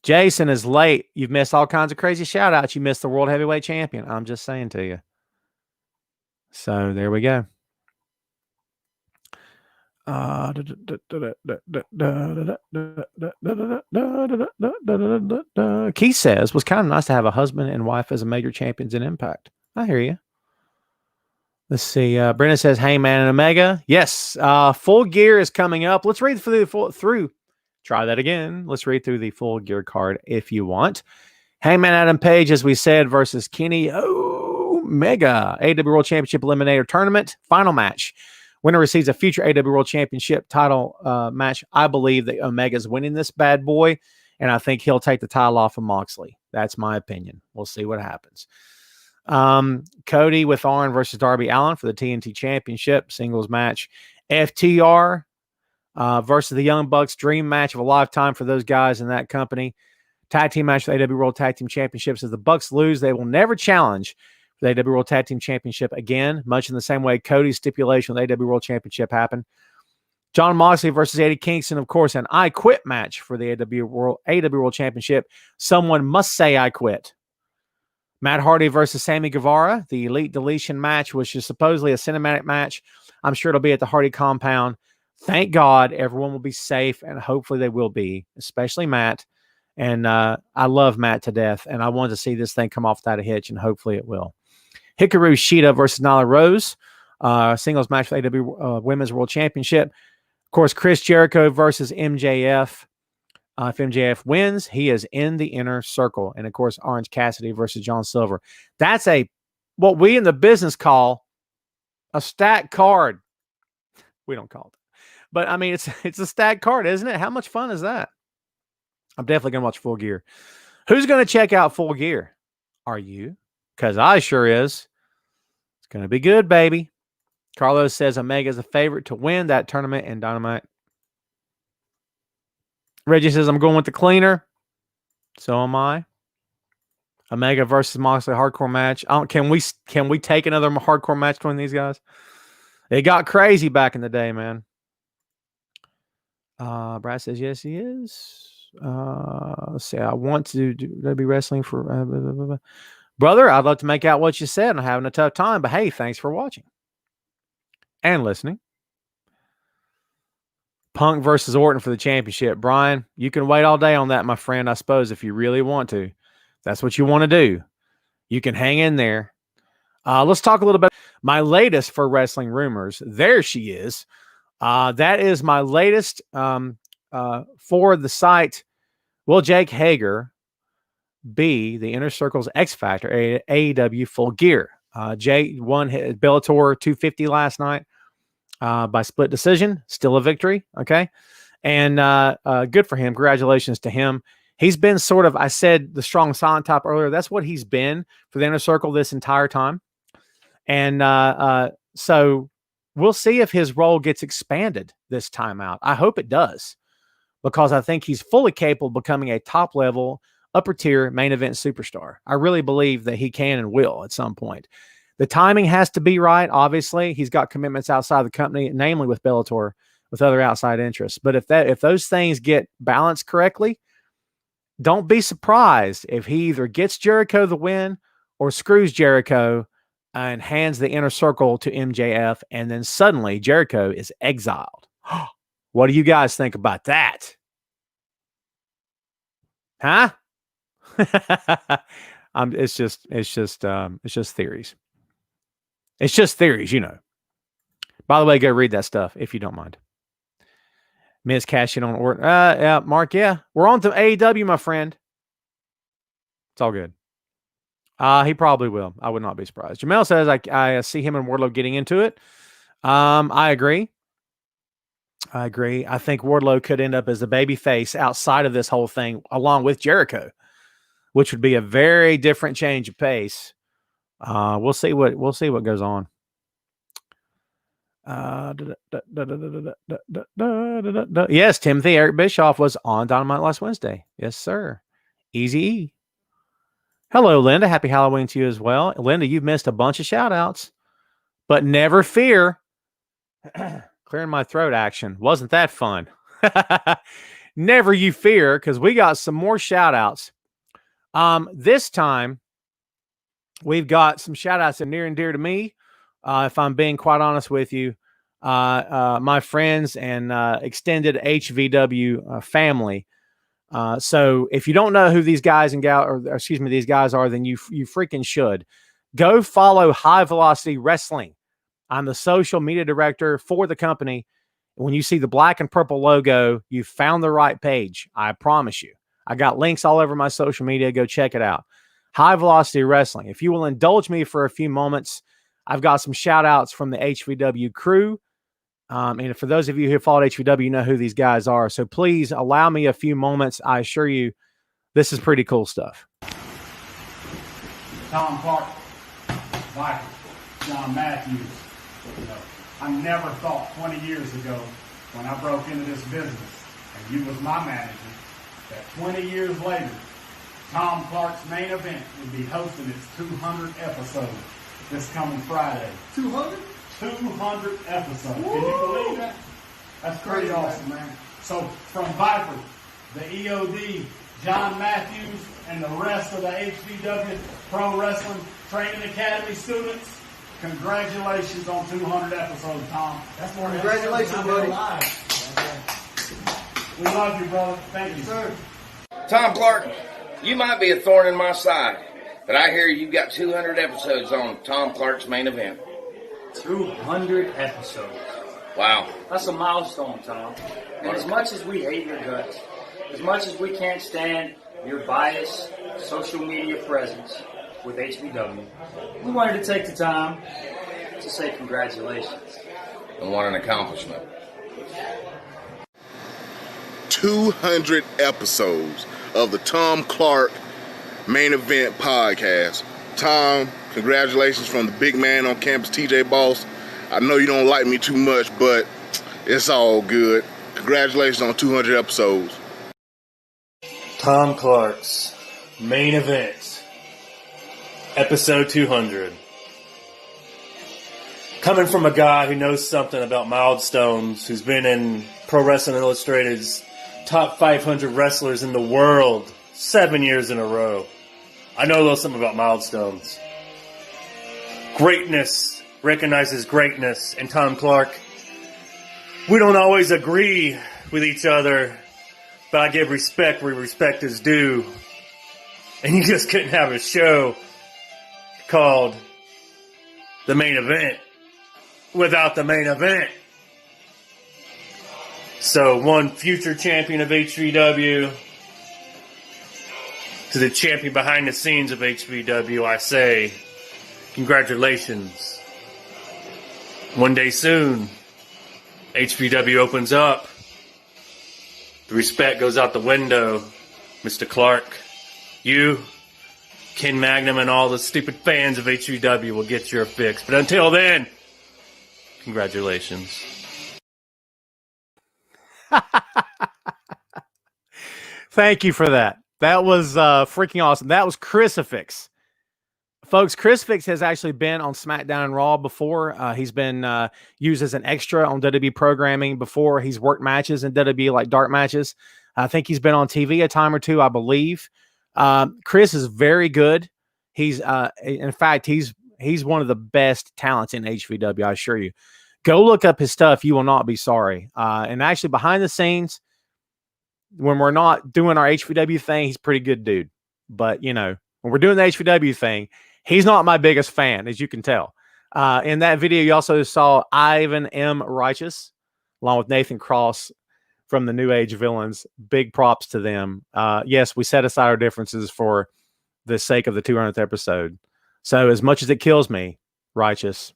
Speaker 1: Jason is late. You've missed all kinds of crazy shout outs. You missed the world heavyweight champion. I'm just saying to you. So there we go. Keith says, was kind of nice to have a husband and wife as a major champions in Impact. I hear you. Let's see. Brennan says, Hangman and Omega. Yes. Full Gear is coming up. Let's read through. Try that again. Let's read through the Full Gear card if you want. Hangman Adam Page, as we said, versus Kenny Omega. AEW World Championship Eliminator Tournament. Final match. Winner receives a future AEW World Championship title match. I believe that Omega's winning this bad boy, and I think he'll take the title off of Moxley. That's my opinion. We'll see what happens. Cody with Arn versus Darby Allin for the TNT Championship singles match. FTR versus the Young Bucks, dream match of a lifetime for those guys in that company. Tag team match for the AEW World Tag Team Championships. As the Bucks lose, they will never challenge for the AEW World Tag Team Championship again, much in the same way Cody's stipulation with the AEW World Championship happened. John Moxley versus Eddie Kingston, of course, an I Quit match for the AEW World Championship. Someone must say I quit. Matt Hardy versus Sammy Guevara, the Elite Deletion match, which is supposedly a cinematic match. I'm sure it'll be at the Hardy compound. Thank God everyone will be safe, and hopefully they will be, especially Matt. And I love Matt to death, and I wanted to see this thing come off without a hitch, and hopefully it will. Hikaru Shida versus Nyla Rose, singles match for AEW Women's World Championship. Of course, Chris Jericho versus MJF. If MJF wins, he is in the inner circle. And, of course, Orange Cassidy versus John Silver. That's what we in the business call a stacked card. We don't call it. But, I mean, it's a stacked card, isn't it? How much fun is that? I'm definitely going to watch Full Gear. Who's going to check out Full Gear? Are you? Because I sure is. It's going to be good, baby. Carlos says Omega's a favorite to win that tournament in Dynamite. Reggie says, I'm going with the cleaner. So am I. Omega versus Moxley hardcore match. Can we take another hardcore match between these guys? It got crazy back in the day, man. Brad says, yes, he is. Let's see. I want to be wrestling for... Brother, I'd love to make out what you said. I'm having a tough time, but hey, thanks for watching and listening. Punk versus Orton for the championship. Brian, you can wait all day on that, my friend, I suppose, if you really want to. That's what you want to do. You can hang in there. Let's talk a little bit. My latest for Wrestling Rumors. There she is. That is my latest for the site. Will Jake Hager be the Inner Circle's X Factor, AEW Full Gear? Jake won Bellator 250 last night by split decision. Still a victory. Okay. And good for him. Congratulations to him. He's been sort of, I said the strong silent type earlier. That's what he's been for the Inner Circle this entire time. And so we'll see if his role gets expanded this time out. I hope it does, because I think he's fully capable of becoming a top level, upper tier main event superstar. I really believe that he can and will at some point. The timing has to be right. Obviously, he's got commitments outside the company, namely with Bellator, with other outside interests. But if those things get balanced correctly, don't be surprised if he either gets Jericho the win or screws Jericho and hands the Inner Circle to MJF, and then suddenly Jericho is exiled. What do you guys think about that? Huh? It's just theories. It's just theories, you know. By the way, go read that stuff if you don't mind. Miz cash in on Orton. Yeah, Mark, yeah. We're on to AEW, my friend. It's all good. He probably will. I would not be surprised. Jamel says I see him and Wardlow getting into it. I agree. I think Wardlow could end up as a babyface outside of this whole thing, along with Jericho, which would be a very different change of pace. We'll see what goes on. Yes, Timothy Eric Bischoff was on Dynamite last Wednesday. Yes, sir. Easy. Hello, Linda. Happy Halloween to you as well. Linda, you've missed a bunch of shout outs, but never fear. Clearing my throat action. Wasn't that fun? never you fear, because we got some more shout outs. This time, we've got some shout outs that are near and dear to me. If I'm being quite honest with you, my friends and extended HVW family. So if you don't know who these guys and these guys are, then you freaking should. Go follow High Velocity Wrestling. I'm the social media director for the company. When you see the black and purple logo, you found the right page. I promise you. I got links all over my social media. Go check it out. High Velocity Wrestling. If you will indulge me for a few moments, I've got some shout outs from the HVW crew. And for those of you who followed HVW, you know who these guys are. So please allow me a few moments. I assure you, this is pretty cool stuff.
Speaker 8: Tom Clark, Michael, John Matthews. I never thought 20 years ago when I broke into this business, and you was my manager, that 20 years later, Tom Clark's Main Event would be hosting its 200th episode this coming Friday. 200? 200 episodes. Woo! Can you believe that? That's pretty awesome, man. So from Viper, the EOD, John Matthews, and the rest of the HVW Pro Wrestling Training Academy students, congratulations on 200 episodes, Tom. That's more. Congratulations, buddy. We love you, brother. Thank you, sir.
Speaker 9: Tom Clark, you might be a thorn in my side, but I hear you've got 200 episodes on Tom Clark's Main Event.
Speaker 10: 200 episodes.
Speaker 9: Wow.
Speaker 10: That's a milestone, Tom. And as much as we hate your guts, as much as we can't stand your biased social media presence with HVW, we wanted to take the time to say congratulations.
Speaker 9: And what an accomplishment.
Speaker 11: 200 episodes of the Tom Clark Main Event podcast. Tom, congratulations from the big man on campus, TJ Boss. I know you don't like me too much, but it's all good. Congratulations on 200 episodes.
Speaker 12: Tom Clark's Main Event, episode 200. Coming from a guy who knows something about milestones, who's been in Pro Wrestling Illustrated's top 500 wrestlers in the world 7 years in a row, I know a little something about milestones. Greatness recognizes greatness, and Tom Clark, we don't always agree with each other, but I give respect where respect is due. And you just couldn't have a show called The Main Event without the main event. So one future champion of HVW to the champion behind the scenes of HVW, I say, congratulations. One day soon, HVW opens up. The respect goes out the window. Mr. Clark, you, Ken Magnum, and all the stupid fans of HVW will get your fix. But until then, congratulations.
Speaker 1: Thank you for that. That was freaking awesome. That was Crucifix. Folks, Crucifix has actually been on SmackDown and Raw before. He's been used as an extra on WWE programming before. He's worked matches in WWE, like dark matches. I think he's been on TV a time or two, I believe. Chris is very good. He's in fact, he's one of the best talents in HVW, I assure you. Go look up his stuff. You will not be sorry. And actually, behind the scenes, when we're not doing our HVW thing, he's a pretty good dude. But, you know, when we're doing the HVW thing, he's not my biggest fan, as you can tell. In that video, you also saw Ivan M. Righteous, along with Nathan Cross from the New Age Villains. Big props to them. Yes, we set aside our differences for the sake of the 200th episode. So as much as it kills me, Righteous,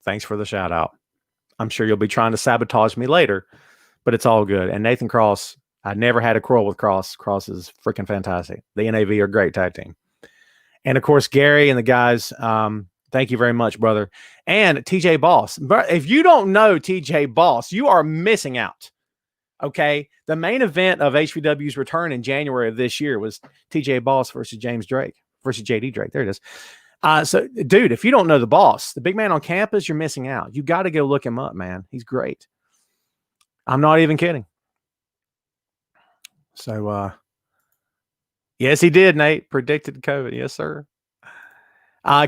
Speaker 1: thanks for the shout out. I'm sure you'll be trying to sabotage me later, but it's all good. And Nathan Cross, I never had a quarrel with Cross. Cross is freaking fantastic. The NAV are a great tag team. And of course, Gary and the guys, thank you very much, brother. And TJ Boss. If you don't know TJ Boss, you are missing out. Okay. The main event of HVW's return in January of this year was TJ Boss versus James Drake versus JD Drake. There it is. So, dude, if you don't know the Boss, the big man on campus, you're missing out. You got to go look him up, man. He's great. I'm not even kidding. So, yes, he did, Nate. Predicted COVID. Yes, sir.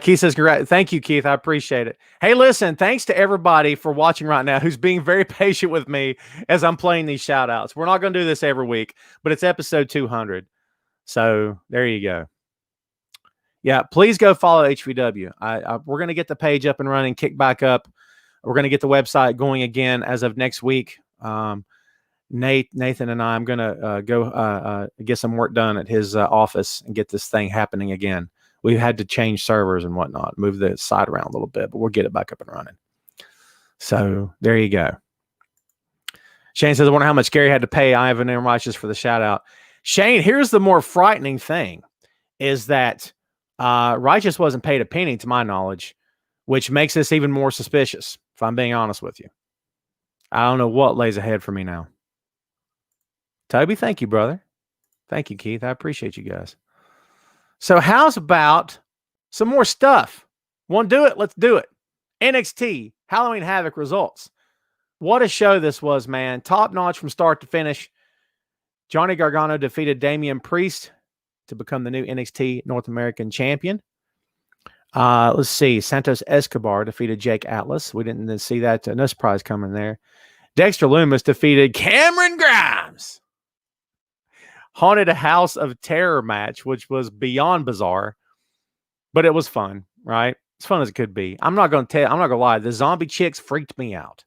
Speaker 1: Keith says, thank you, Keith. I appreciate it. Hey, listen, thanks to everybody for watching right now who's being very patient with me as I'm playing these shout outs. We're not going to do this every week, but it's episode 200. So there you go. Yeah, please go follow HVW. We're going to get the page up and running, kick back up. We're going to get the website going again as of next week. Nathan and I'm going to go get some work done at his office and get this thing happening again. We've had to change servers and whatnot, move the site around a little bit, but we'll get it back up and running. So there you go. Shane says, I wonder how much Gary had to pay Ivan and Righteous for the shout out. Shane, here's the more frightening thing is that Righteous wasn't paid a penny to my knowledge, which makes this even more suspicious, if I'm being honest with you. I don't know what lays ahead for me now. Toby, thank you, brother. Thank you, Keith. I appreciate you guys. So how's about some more stuff? Want to do it? Let's do it. NXT Halloween Havoc results. What a show this was, man. Top notch from start to finish. Johnny Gargano defeated Damian Priest to become the new NXT North American champion. Let's see. Santos Escobar defeated Jake Atlas. We didn't see that. No surprise coming there. Dexter Lumis defeated Cameron Grimes. Haunted a House of Terror match, which was beyond bizarre, but it was fun, right? As fun as it could be. I'm not going to lie. The zombie chicks freaked me out.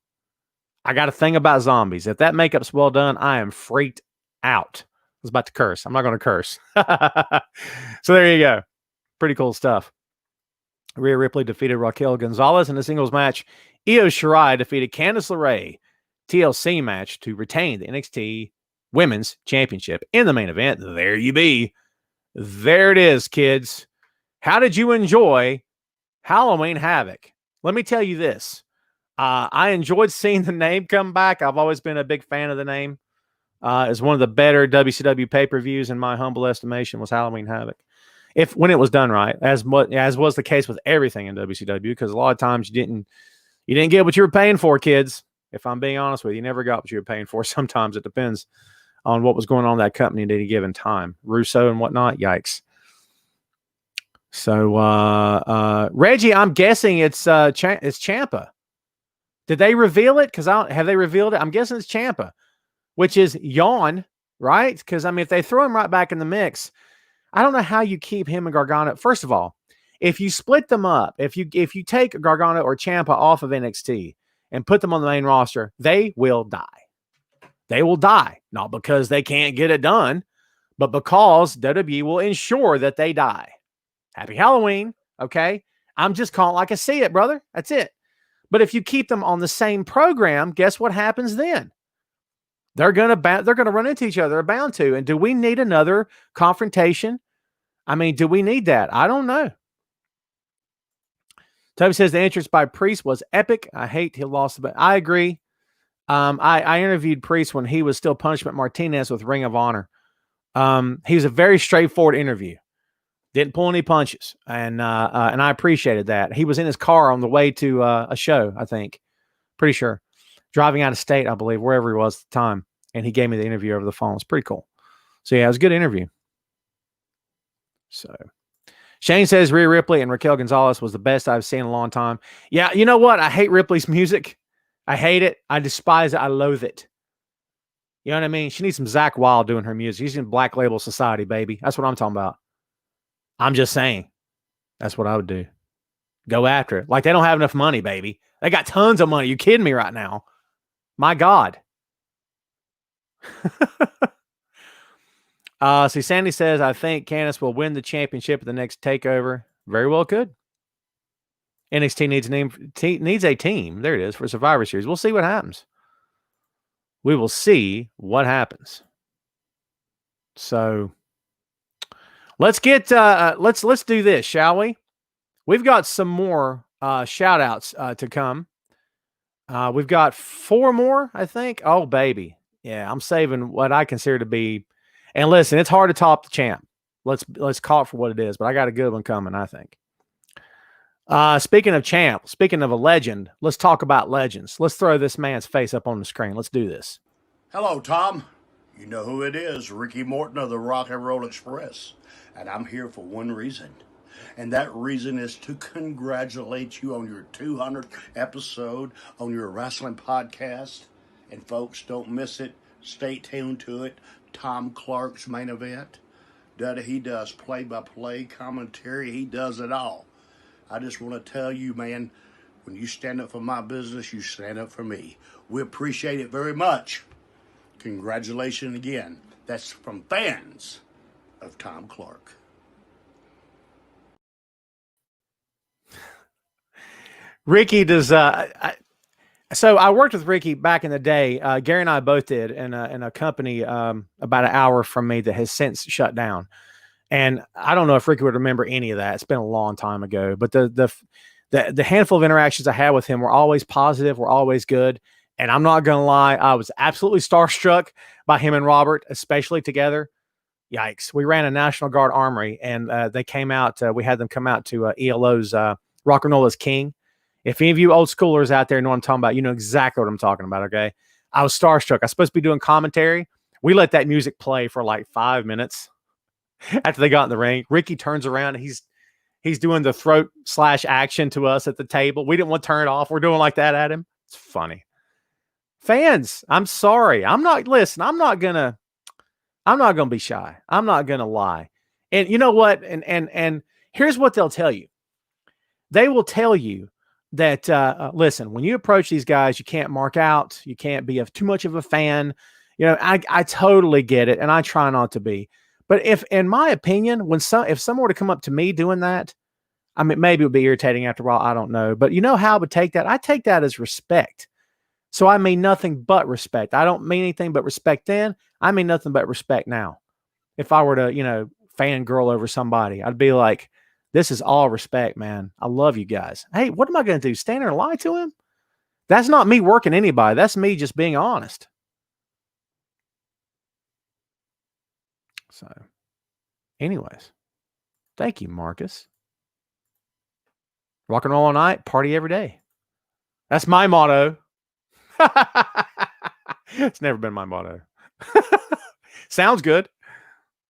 Speaker 1: I got a thing about zombies. If that makeup's well done, I am freaked out. I was about to curse. I'm not going to curse. So there you go. Pretty cool stuff. Rhea Ripley defeated Raquel Gonzalez in a singles match. Io Shirai defeated Candice LeRae. TLC match to retain the NXT Women's Championship in the main event. There you be. There it is, kids. How did you enjoy Halloween Havoc? Let me tell you this. I enjoyed seeing the name come back. I've always been a big fan of the name. It's one of the better WCW pay-per-views, in my humble estimation, was Halloween Havoc. When it was done right, as was the case with everything in WCW, because a lot of times you didn't get what you were paying for, kids. If I'm being honest with you, never got what you were paying for. Sometimes it depends on what was going on in that company at any given time. Russo and whatnot, yikes. So, Reggie, I'm guessing it's Ciampa. Did they reveal it? Have they revealed it? I'm guessing it's Ciampa, which is yawn, right? Because, I mean, if they throw him right back in the mix, I don't know how you keep him and Gargano. First of all, if you split them up, if you take Gargano or Ciampa off of NXT and put them on the main roster, they will die. They will die. Not because they can't get it done, but because WWE will ensure that they die. Happy Halloween, okay? I'm just calling like I see it, brother. That's it. But if you keep them on the same program, guess what happens then? They're gonna run into each other. They're bound to. And do we need another confrontation? I mean, do we need that? I don't know. Toby says the entrance by Priest was epic. I hate he lost, but I agree. I interviewed Priest when he was still Punishment Martinez with Ring of Honor. He was a very straightforward interview. Didn't pull any punches, and I appreciated that. He was in his car on the way to a show, I think. Pretty sure. Driving out of state, I believe, wherever he was at the time. And he gave me the interview over the phone. It's pretty cool. So, yeah, it was a good interview. So, Shane says Rhea Ripley and Raquel Gonzalez was the best I've seen in a long time. Yeah, you know what? I hate Ripley's music. I hate it. I despise it. I loathe it. You know what I mean? She needs some Zakk Wylde doing her music. She's in Black Label Society, baby. That's what I'm talking about. I'm just saying. That's what I would do. Go after it. Like they don't have enough money, baby. They got tons of money. You kidding me right now? My God. See, Sandy says, I think Candice will win the championship at the next takeover. Very well could. NXT needs a team. There it is for Survivor Series. We'll see what happens. We will see what happens. So let's get let's do this, shall we? We've got some more shout outs to come. We've got 4 more, I think. Oh, baby. Yeah, I'm saving what I consider to be. And listen, it's hard to top the champ. Let's call it for what it is, but I got a good one coming, I think. Speaking of champ, speaking of a legend, let's talk about legends. Let's throw this man's face up on the screen. Let's do this.
Speaker 13: Hello, Tom. You know who it is, Ricky Morton of the Rock and Roll Express. And I'm here for one reason. And that reason is to congratulate you on your 200th episode on your wrestling podcast. And folks, don't miss it. Stay tuned to it. Tom Clark's Main Event. He does play-by-play commentary. He does it all. I just want to tell you, man, when you stand up for my business, you stand up for me. We appreciate it very much. Congratulations again. That's from fans of Tom Clark.
Speaker 1: Ricky does. So I worked with Ricky back in the day. Gary and I both did in a company about an hour from me that has since shut down. And I don't know if Ricky would remember any of that. It's been a long time ago. But the handful of interactions I had with him were always positive, were always good. And I'm not going to lie, I was absolutely starstruck by him and Robert, especially together. Yikes. We ran a National Guard armory, and they came out. We had them come out to ELO's Rock and Roll is King. If any of you old schoolers out there know what I'm talking about, you know exactly what I'm talking about, okay? I was starstruck. I was supposed to be doing commentary. We let that music play for like 5 minutes after they got in the ring. Ricky turns around, and he's doing the throat slash action to us at the table. We didn't want to turn it off. We're doing like that at him. It's funny. Fans, I'm sorry. I'm not gonna be shy. I'm not gonna lie. And you know what? And here's what they'll tell you. They will tell you that listen, when you approach these guys, you can't mark out, you can't be too much of a fan. You know, I totally get it, and I try not to be. But if, in my opinion, if someone were to come up to me doing that, I mean, maybe it would be irritating after a while. I don't know. But you know how I would take that? I take that as respect. So I mean nothing but respect. I don't mean anything but respect then. I mean nothing but respect now. If I were to, fangirl over somebody, I'd be like, this is all respect, man. I love you guys. Hey, what am I going to do? Stand there and lie to him? That's not me working anybody. That's me just being honest. So, anyways, thank you, Marcus. Rock and roll all night, party every day. That's my motto. It's never been my motto. Sounds good.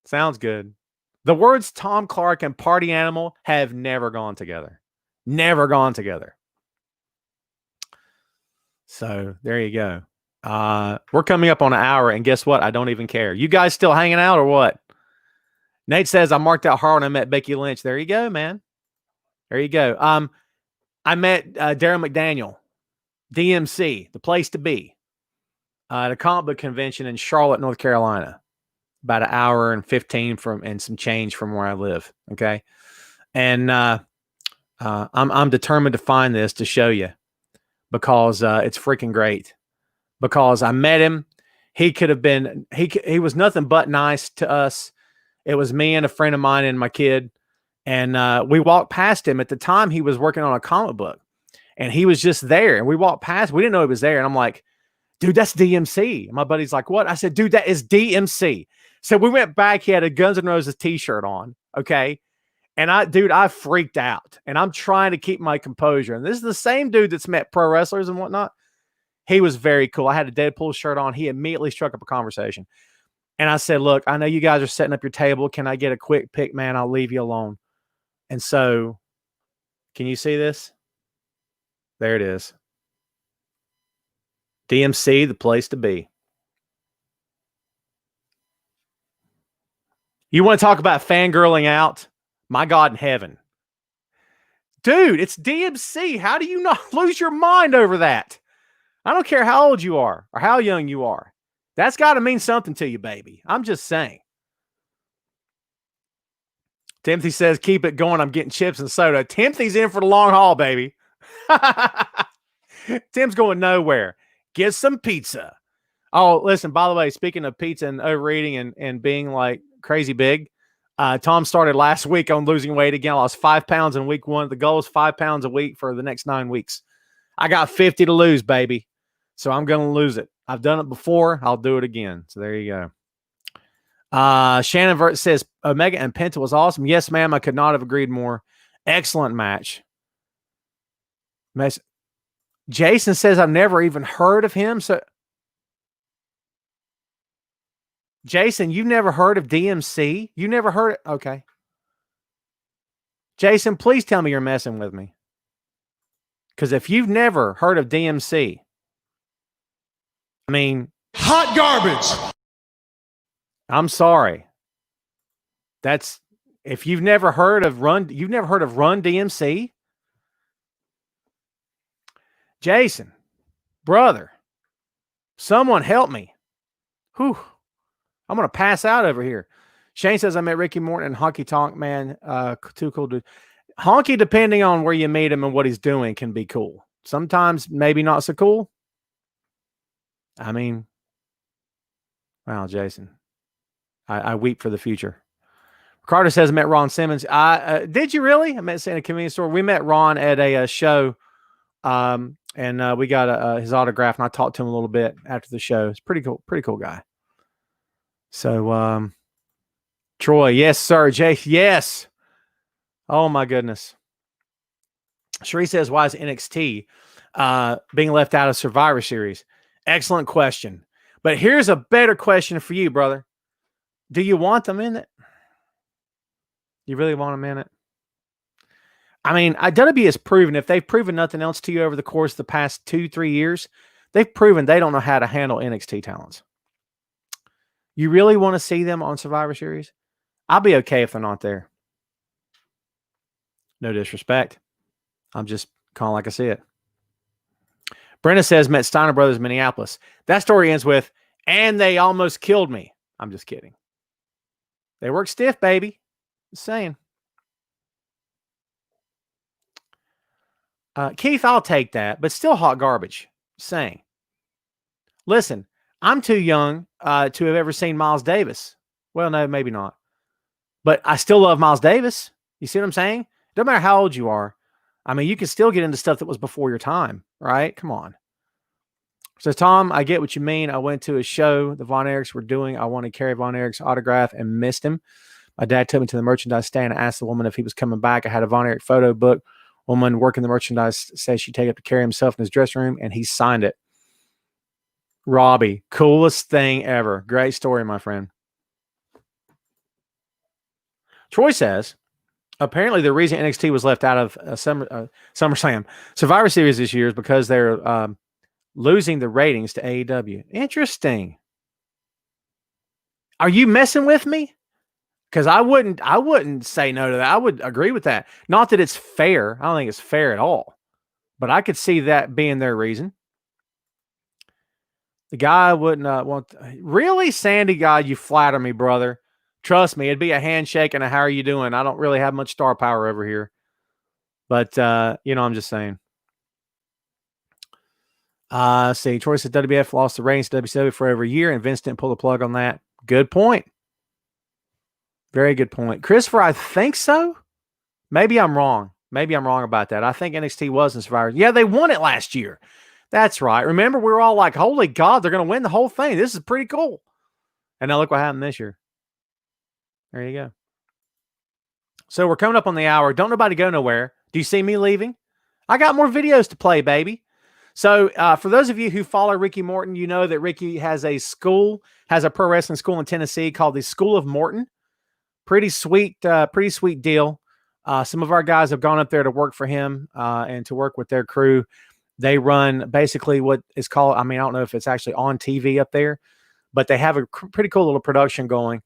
Speaker 1: Sounds good. The words Tom Clark and party animal have never gone together. Never gone together. So there you go. We're coming up on an hour, and guess what? I don't even care. You guys still hanging out or what? Nate says I marked out hard when I met Becky Lynch. There you go, man. There you go. I met Darren McDaniel, DMC, the place to be, at a comic book convention in Charlotte, North Carolina, about an hour and 15 and some change from where I live. Okay. And I'm determined to find this to show you because it's freaking great. Because I met him. He could have been, he was nothing but nice to us. It was me and a friend of mine and my kid. And we walked past him. At the time, he was working on a comic book. And he was just there. And we walked past. We didn't know he was there. And I'm like, dude, that's DMC. And my buddy's like, what? I said, dude, that is DMC. So we went back. He had a Guns N' Roses t-shirt on. Okay. And I freaked out. And I'm trying to keep my composure. And this is the same dude that's met pro wrestlers and whatnot. He was very cool. I had a Deadpool shirt on. He immediately struck up a conversation. And I said, look, I know you guys are setting up your table. Can I get a quick pic, man? I'll leave you alone. And so, can you see this? There it is. DMC, the place to be. You want to talk about fangirling out? My God in heaven. Dude, it's DMC. How do you not lose your mind over that? I don't care how old you are or how young you are. That's got to mean something to you, baby. I'm just saying. Timothy says, keep it going. I'm getting chips and soda. Timothy's in for the long haul, baby. Tim's going nowhere. Get some pizza. Oh, listen, by the way, speaking of pizza and overeating and being like crazy big, Tom started last week on losing weight again. I lost 5 pounds in week 1. The goal is 5 pounds a week for the next 9 weeks. I got 50 to lose, baby. So I'm going to lose it. I've done it before. I'll do it again. So there you go. Shannon Vert says Omega and Penta was awesome. Yes, ma'am. I could not have agreed more. Excellent match. Jason says I've never even heard of him. So Jason, you've never heard of DMC? You never heard it? Okay. Jason, please tell me you're messing with me. Because if you've never heard of DMC, I mean, hot garbage. I'm sorry. That's if you've never heard of Run DMC. Jason, brother, someone help me. Whew. I'm going to pass out over here. Shane says, I met Ricky Morton and Honky Tonk Man. Too cool dude. Honky, depending on where you meet him and what he's doing, can be cool. Sometimes maybe not so cool. I mean, wow, Jason. I weep for the future. Carter says, I met Ron Simmons. Did you really? I met in a convenience store. We met Ron at a show, and we got his autograph, and I talked to him a little bit after the show. It's pretty cool guy. So, Troy, yes, sir. Jay, yes. Oh, my goodness. Sheree says, why is NXT being left out of Survivor Series? Excellent question. But here's a better question for you, brother. Do you want them in it? You really want them in it? I mean, WWE has proven, if they've proven nothing else to you over the course of the past 2-3 years, they've proven they don't know how to handle NXT talents. You really want to see them on Survivor Series? I'll be okay if they're not there. No disrespect. I'm just calling like I see it. Brenda says, met Steiner Brothers in Minneapolis. That story ends with, and they almost killed me. I'm just kidding. They work stiff, baby. Just saying. Keith, I'll take that, but still hot garbage. Just saying. Listen, I'm too young to have ever seen Miles Davis. Well, no, maybe not. But I still love Miles Davis. You see what I'm saying? Doesn't matter how old you are. I mean, you can still get into stuff that was before your time, right? Come on. So, Tom, I get what you mean. I went to a show the Von Erichs were doing. I wanted Kerry Von Erich's autograph and missed him. My dad took me to the merchandise stand and asked the woman if he was coming back. I had a Von Erich photo book. Woman working the merchandise says she'd take it to Kerry himself in his dressing room, and he signed it. Robbie, coolest thing ever. Great story, my friend. Troy says, apparently the reason NXT was left out of SummerSlam Survivor Series this year is because they're losing the ratings to AEW. Interesting. Are you messing with me? Because I wouldn't say no to that. I would agree with that. Not that it's fair. I don't think it's fair at all. But I could see that being their reason. The guy wouldn't want... Really, Sandy guy, you flatter me, brother. Trust me, it'd be a handshake and a how are you doing? I don't really have much star power over here. But, I'm just saying. See, Troy said WWF lost the reins to WCW for over a year, and Vince didn't pull the plug on that. Good point. Very good point. Christopher, I think so. Maybe I'm wrong. Maybe I'm wrong about that. I think NXT was in Survivor. Yeah, they won it last year. That's right. Remember, we were all like, holy God, they're going to win the whole thing. This is pretty cool. And now look what happened this year. There you go. So we're coming up on the hour. Don't nobody go nowhere. Do you see me leaving? I got more videos to play, baby. So for those of you who follow Ricky Morton, you know that Ricky has a pro wrestling school in Tennessee called the School of Morton. Pretty sweet deal. Some of our guys have gone up there to work for him and to work with their crew. They run basically what is called, I don't know if it's actually on TV up there, but they have a pretty cool little production going.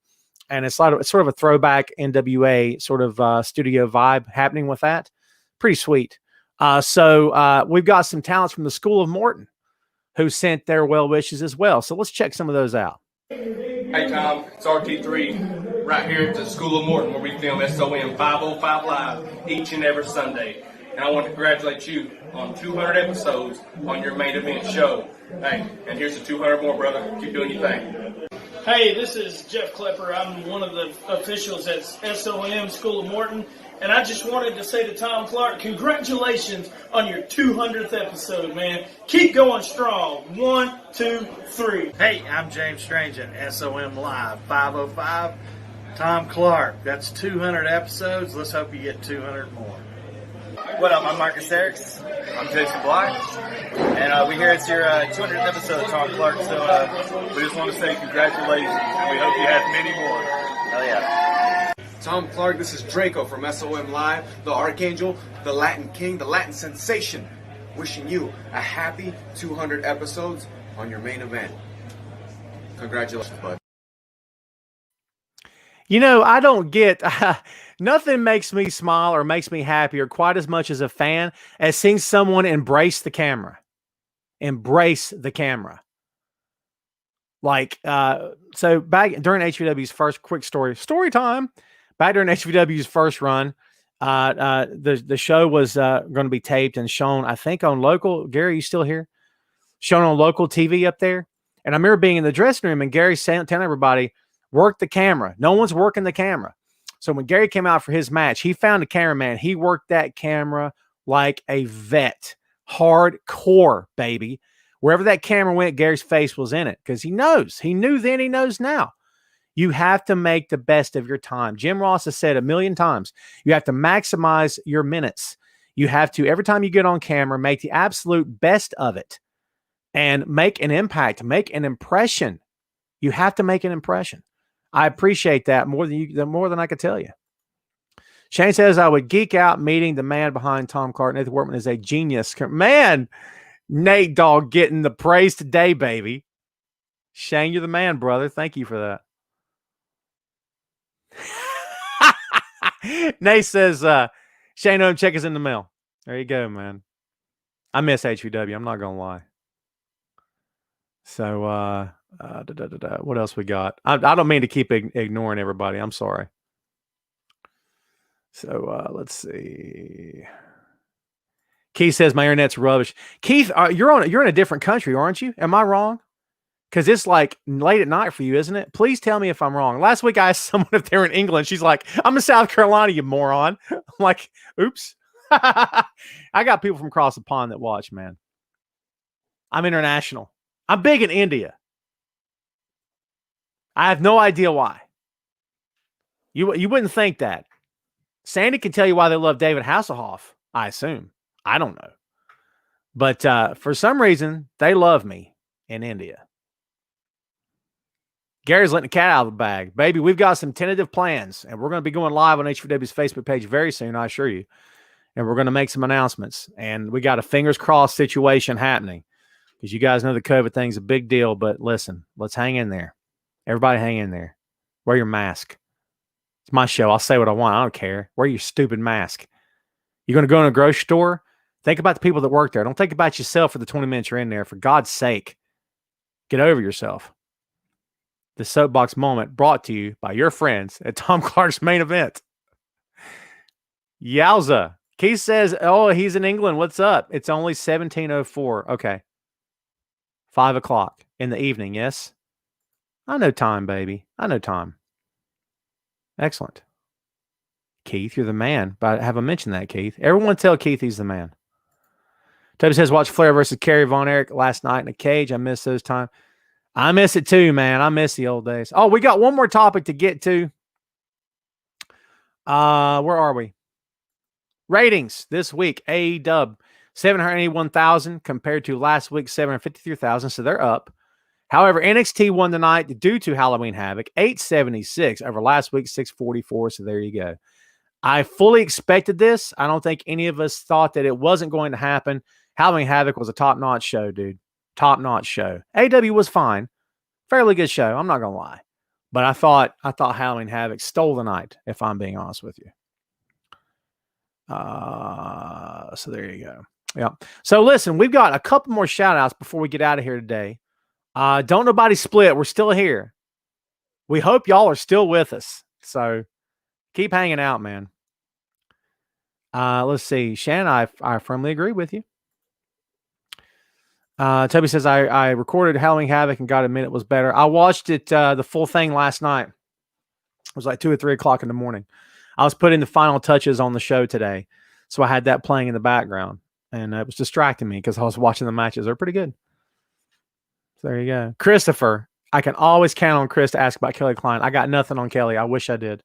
Speaker 1: And it's sort of a throwback NWA sort of studio vibe happening with that. Pretty sweet. So we've got some talents from the School of Morton who sent their well wishes as well. So let's check some of those out.
Speaker 14: Hey, Tom, it's RT3 right here at the School of Morton where we film SOM 505 Live each and every Sunday. And I want to congratulate you on 200 episodes on your main event show. Hey, and here's the 200 more, brother. Keep doing your thing.
Speaker 15: Hey, this is Jeff Klepper. I'm one of the officials at SOM School of Morton. And I just wanted to say to Tom Clark, congratulations on your 200th episode, man. Keep going strong. 1, 2, 3.
Speaker 16: Hey, I'm James Strange at SOM Live 505. Tom Clark, that's 200 episodes. Let's hope you get 200 more.
Speaker 17: What up? I'm Marcus Eriks. I'm Jason Black. And we hear it's your 200th episode, Tom Clark. So we just want to say congratulations. We hope you have many more. Hell yeah.
Speaker 18: Tom Clark, this is Draco from SOM Live, the Archangel, the Latin King, the Latin Sensation. Wishing you a happy 200 episodes on your main event. Congratulations, bud.
Speaker 1: You know, I don't get nothing makes me smile or makes me happier quite as much as a fan as seeing someone embrace the camera. Embrace the camera. Like, so back during HVW's first quick story time, back during HVW's first run, the show was going to be taped and shown, I think, on local. Gary, you still here? Shown on local TV up there. And I remember being in the dressing room and Gary telling everybody, work the camera. No one's working the camera. So when Gary came out for his match, he found a cameraman. He worked that camera like a vet. Hardcore, baby. Wherever that camera went, Gary's face was in it because he knows. He knew then, he knows now. You have to make the best of your time. Jim Ross has said a million times, you have to maximize your minutes. You have to, every time you get on camera, make the absolute best of it and make an impact, make an impression. You have to make an impression. I appreciate that more than I could tell you. Shane says, I would geek out meeting the man behind Tom Clark. Nathan Workman is a genius. Man, Nate Dogg getting the praise today, baby. Shane, you're the man, brother. Thank you for that. Nate says, Shane, check us in the mail. There you go, man. I miss HVW. I'm not going to lie. So, what else we got? I don't mean to keep ignoring everybody. I'm sorry. So, let's see. Keith says my internet's rubbish. Keith, you're in a different country, aren't you? Am I wrong? Because it's like late at night for you, isn't it? Please tell me if I'm wrong. Last week I asked someone if they're in England. She's like, I'm in South Carolina, you moron. I'm like, oops. I got people from across the pond that watch, man. I'm international. I'm big in India. I have no idea why. You wouldn't think that. Sandy can tell you why they love David Hasselhoff, I assume. I don't know. But for some reason, they love me in India. Gary's letting the cat out of the bag. Baby, we've got some tentative plans, and we're going to be going live on HVW's Facebook page very soon, I assure you. And we're going to make some announcements. And we got a fingers crossed situation happening. Because you guys know the COVID thing's a big deal. But listen, let's hang in there. Everybody hang in there. Wear your mask. It's my show. I'll say what I want. I don't care. Wear your stupid mask. You're going to go in a grocery store? Think about the people that work there. Don't think about yourself for the 20 minutes you're in there. For God's sake, get over yourself. The Soapbox Moment brought to you by your friends at Tom Clark's Main Event. Yowza. Keith says, oh, he's in England. What's up? It's only 17:04. Okay. 5 o'clock in the evening, yes? I know time, baby. I know time. Excellent. Keith, you're the man. But I haven't mentioned that, Keith. Everyone tell Keith he's the man. Toby says, watch Flair versus Kerry Von Erich last night in a cage. I miss those times. I miss it too, man. I miss the old days. Oh, we got one more topic to get to. Where are we? Ratings this week. AEW, 781,000 compared to last week's 753,000. So they're up. However, NXT won tonight due to Halloween Havoc, 876 over last week's 644. So there you go. I fully expected this. I don't think any of us thought that it wasn't going to happen. Halloween Havoc was a top-notch show, dude. Top-notch show. AEW was fine. Fairly good show. I'm not going to lie. But I thought Halloween Havoc stole the night, if I'm being honest with you. So there you go. Yeah. So listen, we've got a couple more shout-outs before we get out of here today. Don't nobody split. We're still here. We hope y'all are still with us. So keep hanging out, man. Let's see. Shannon, I firmly agree with you. Toby says, I recorded Halloween Havoc and got to admit it was better. I watched it, the full thing last night. It was like 2 or 3 o'clock in the morning. I was putting the final touches on the show today. So I had that playing in the background. And it was distracting me because I was watching the matches. They're pretty good. So there you go. Christopher, I can always count on Chris to ask about Kelly Klein. I got nothing on Kelly. I wish I did.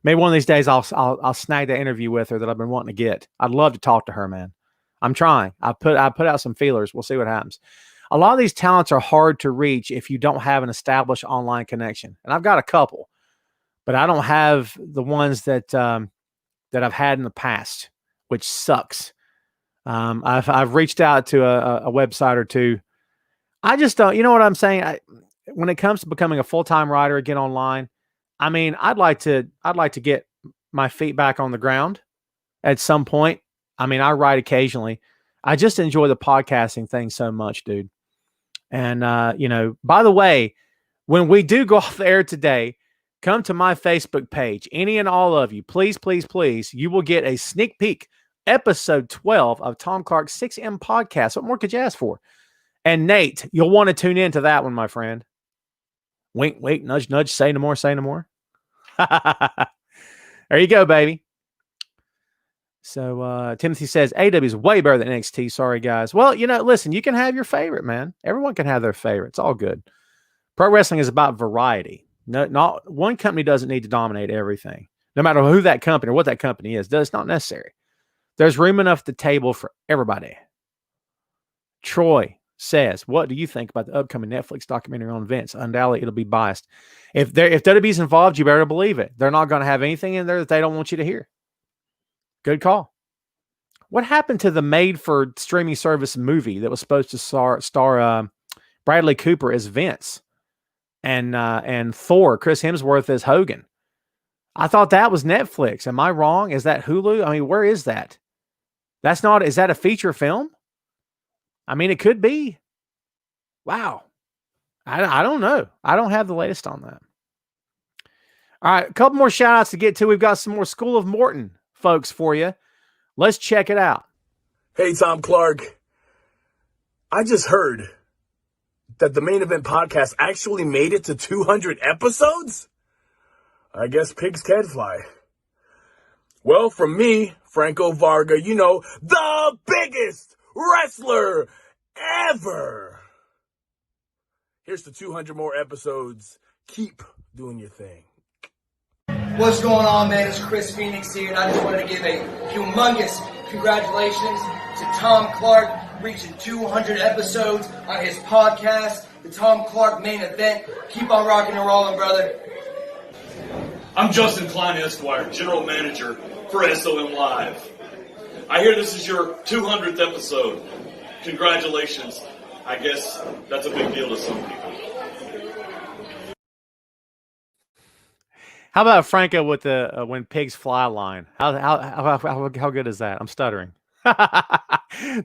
Speaker 1: Maybe one of these days I'll snag that interview with her that I've been wanting to get. I'd love to talk to her, man. I'm trying. I put out some feelers. We'll see what happens. A lot of these talents are hard to reach if you don't have an established online connection. And I've got a couple, but I don't have the ones that that I've had in the past, which sucks. I've reached out to a website or two. I just don't. You know what I'm saying? When it comes to becoming a full-time writer again online, I mean, I'd like to get my feet back on the ground at some point. I mean, I write occasionally. I just enjoy the podcasting thing so much, dude. And, you know, by the way, when we do go off the air today, come to my Facebook page. Any and all of you, please, please, please, you will get a sneak peek. Episode 12 of Tom Clark's 6M podcast. What more could you ask for? And Nate, you'll want to tune into that one, my friend. Wink, wink, nudge, nudge, say no more, say no more. There you go, baby. So Timothy says, AW is way better than NXT. Sorry, guys. Well, you know, listen, you can have your favorite, man. Everyone can have their favorite. It's all good. Pro wrestling is about variety. No, not one company doesn't need to dominate everything. No matter who that company or what that company is, it's not necessary. There's room enough at the table for everybody. Troy says, what do you think about the upcoming Netflix documentary on Vince? Undoubtedly, it'll be biased. If WWE's involved, you better believe it. They're not going to have anything in there that they don't want you to hear. Good call. What happened to the made-for-streaming service movie that was supposed to star Bradley Cooper as Vince and Thor, Chris Hemsworth as Hogan? I thought that was Netflix. Am I wrong? Is that Hulu? I mean, where is that? Is that a feature film? I mean, it could be. Wow. I don't know. I don't have the latest on that. All right, a couple more shout outs to get to. We've got some more School of Morton folks for you. Let's check it out.
Speaker 19: Hey, Tom Clark. I just heard that the Main Event podcast actually made it to 200 episodes? I guess pigs can fly. Well, from me, Franco Varga, you know, the biggest wrestler ever. Here's to 200 more episodes. Keep doing your thing.
Speaker 20: What's going on, man? It's Chris Phoenix here, and I just wanted to give a humongous congratulations to Tom Clark reaching 200 episodes on his podcast, the Tom Clark Main Event. Keep on rocking and rolling, brother.
Speaker 21: I'm Justin Klein Esquire, General Manager for SOM Live. I hear this is your 200th episode. Congratulations. I guess that's a big deal to some people.
Speaker 1: How about Franco with the "When Pigs Fly" line? How good is that? I'm stuttering.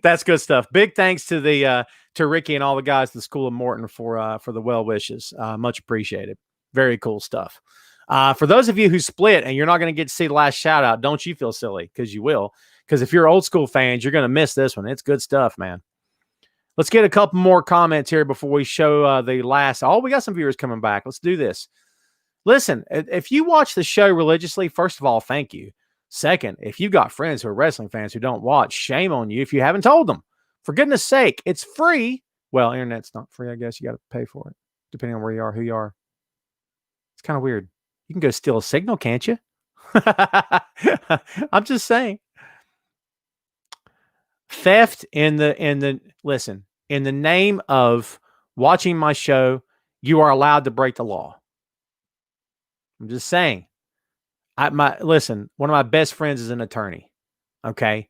Speaker 1: That's good stuff. Big thanks to Ricky and all the guys at the School of Morton for the well wishes. Much appreciated. Very cool stuff. For those of you who split and you're not going to get to see the last shout out, don't you feel silly, because you will. Because if you're old school fans, you're going to miss this one. It's good stuff, man. Let's get a couple more comments here before we show the last. Oh, we got some viewers coming back. Let's do this. Listen, if you watch the show religiously, first of all, thank you. Second, if you've got friends who are wrestling fans who don't watch, shame on you if you haven't told them. For goodness sake, it's free. Well, internet's not free, I guess. You got to pay for it, depending on where you are, who you are. It's kind of weird. You can go steal a signal, can't you? I'm just saying. Theft in the name of watching my show, you are allowed to break the law. I'm just saying. Listen, one of my best friends is an attorney. Okay.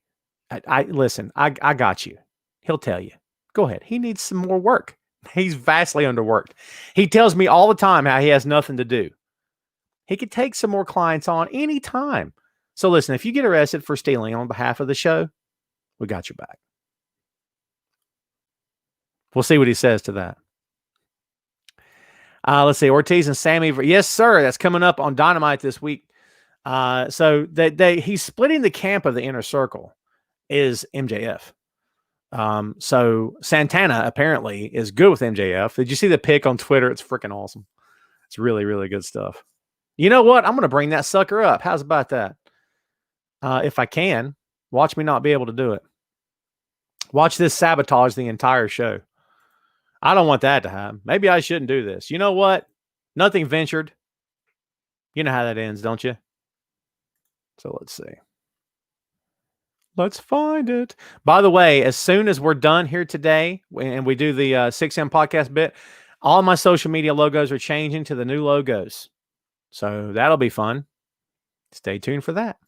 Speaker 1: I got you. He'll tell you. Go ahead. He needs some more work. He's vastly underworked. He tells me all the time how he has nothing to do. He could take some more clients on anytime. So listen, if you get arrested for stealing on behalf of the show, we got your back. We'll see what he says to that. Let's see. Ortiz and Sammy. Yes, sir. That's coming up on Dynamite this week. So he's splitting the camp of the Inner Circle is MJF. So Santana apparently is good with MJF. Did you see the pic on Twitter? It's freaking awesome. It's really, really good stuff. You know what? I'm going to bring that sucker up. How's about that? If I can, watch me not be able to do it. Watch this sabotage the entire show. I don't want that to happen. Maybe I shouldn't do this. You know what? Nothing ventured. You know how that ends, don't you? So let's see. Let's find it. By the way, as soon as we're done here today and we do the 6M podcast bit, all my social media logos are changing to the new logos. So that'll be fun. Stay tuned for that.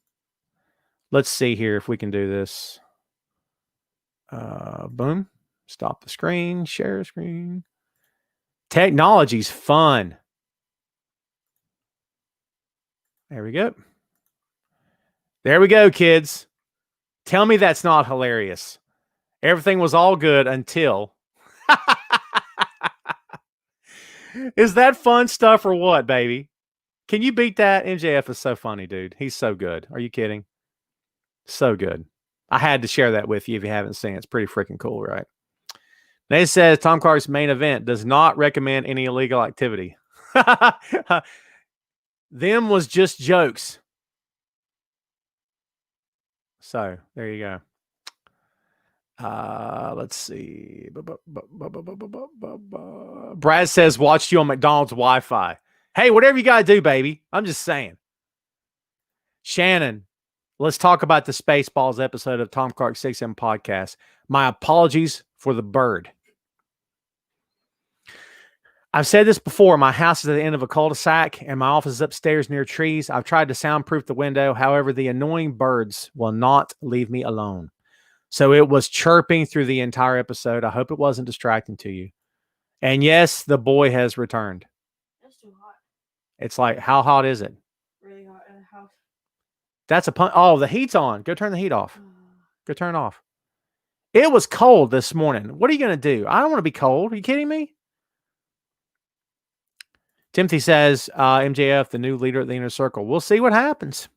Speaker 1: Let's see here if we can do this. Boom. Stop the screen. Share screen. Technology's fun. There we go. There we go, kids. Tell me that's not hilarious. Everything was all good until... Is that fun stuff or what, baby? Can you beat that? MJF is so funny, dude. He's so good. Are you kidding? So good. I had to share that with you if you haven't seen it. It's pretty freaking cool, right? Nate says Tom Clark's main event does not recommend any illegal activity. Them was just jokes. So there you go. Let's see. Brad says, watched you on McDonald's Wi-Fi. Hey, whatever you got to do, baby. I'm just saying. Shannon, let's talk about the Spaceballs episode of Tom Clark's 6M podcast. My apologies for the bird. I've said this before. My house is at the end of a cul-de-sac and my office is upstairs near trees. I've tried to soundproof the window. However, the annoying birds will not leave me alone. So it was chirping through the entire episode. I hope it wasn't distracting to you. And yes, the boy has returned.
Speaker 4: It's too hot.
Speaker 1: It's like, how hot is it?
Speaker 4: Really hot in the house.
Speaker 1: That's a pun. Oh, the heat's on. Go turn the heat off. Go turn it off. It was cold this morning. What are you going to do? I don't want to be cold. Are you kidding me? Timothy says, MJF, the new leader at the Inner Circle. We'll see what happens.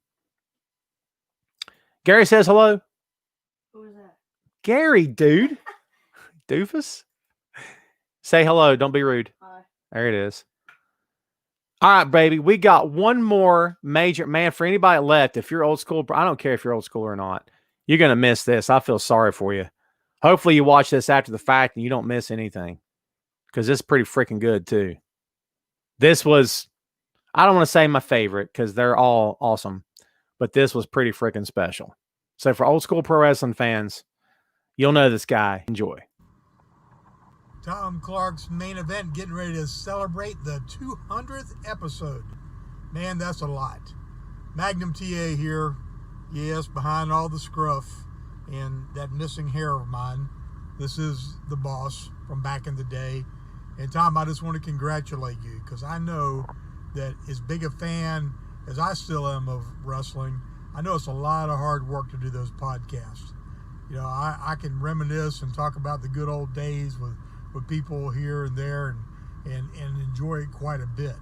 Speaker 1: Gary says hello.
Speaker 4: Who is that?
Speaker 1: Gary, dude. Doofus. Say hello. Don't be rude.
Speaker 4: Hi.
Speaker 1: There it is. All right, baby. We got one more major. Man, for anybody left, if you're old school, I don't care if you're old school or not. You're going to miss this. I feel sorry for you. Hopefully you watch this after the fact and you don't miss anything. Because it's pretty freaking good, too. This was, I don't want to say my favorite because they're all awesome, but this was pretty freaking special. So for old school pro wrestling fans, you'll know this guy. Enjoy.
Speaker 2: Tom Clark's main event getting ready to celebrate the 200th episode. Man, that's a lot. Magnum TA here. Yes, behind all the scruff and that missing hair of mine. This is the boss from back in the day. And Tom, I just want to congratulate you because I know that as big a fan as I still am of wrestling, I know it's a lot of hard work to do those podcasts. You know, I can reminisce and talk about the good old days with people here and there and enjoy it quite a bit.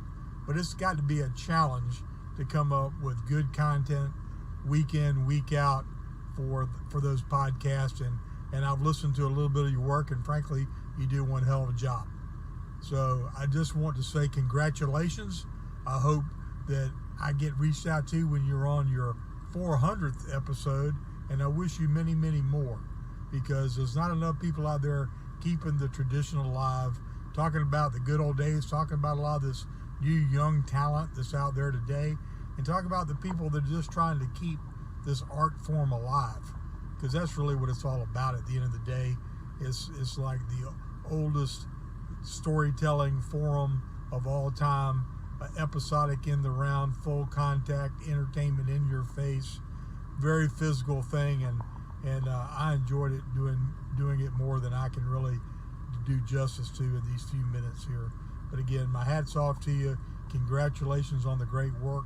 Speaker 2: But it's got to be a challenge to come up with good content week in, week out for those podcasts. And I've listened to a little bit of your work, and frankly, you do one hell of a job. So I just want to say congratulations. I hope that I get reached out to when you're on your 400th episode, and I wish you many, many more, because there's not enough people out there keeping the tradition alive, talking about the good old days, talking about a lot of this new young talent that's out there today, and talk about the people that are just trying to keep this art form alive, because that's really what it's all about at the end of the day. It's like the oldest storytelling forum of all time, episodic in the round, full contact, entertainment in your face, very physical thing, and I enjoyed it doing it more than I can really do justice to in these few minutes here. But again, my hat's off to you. Congratulations on the great work.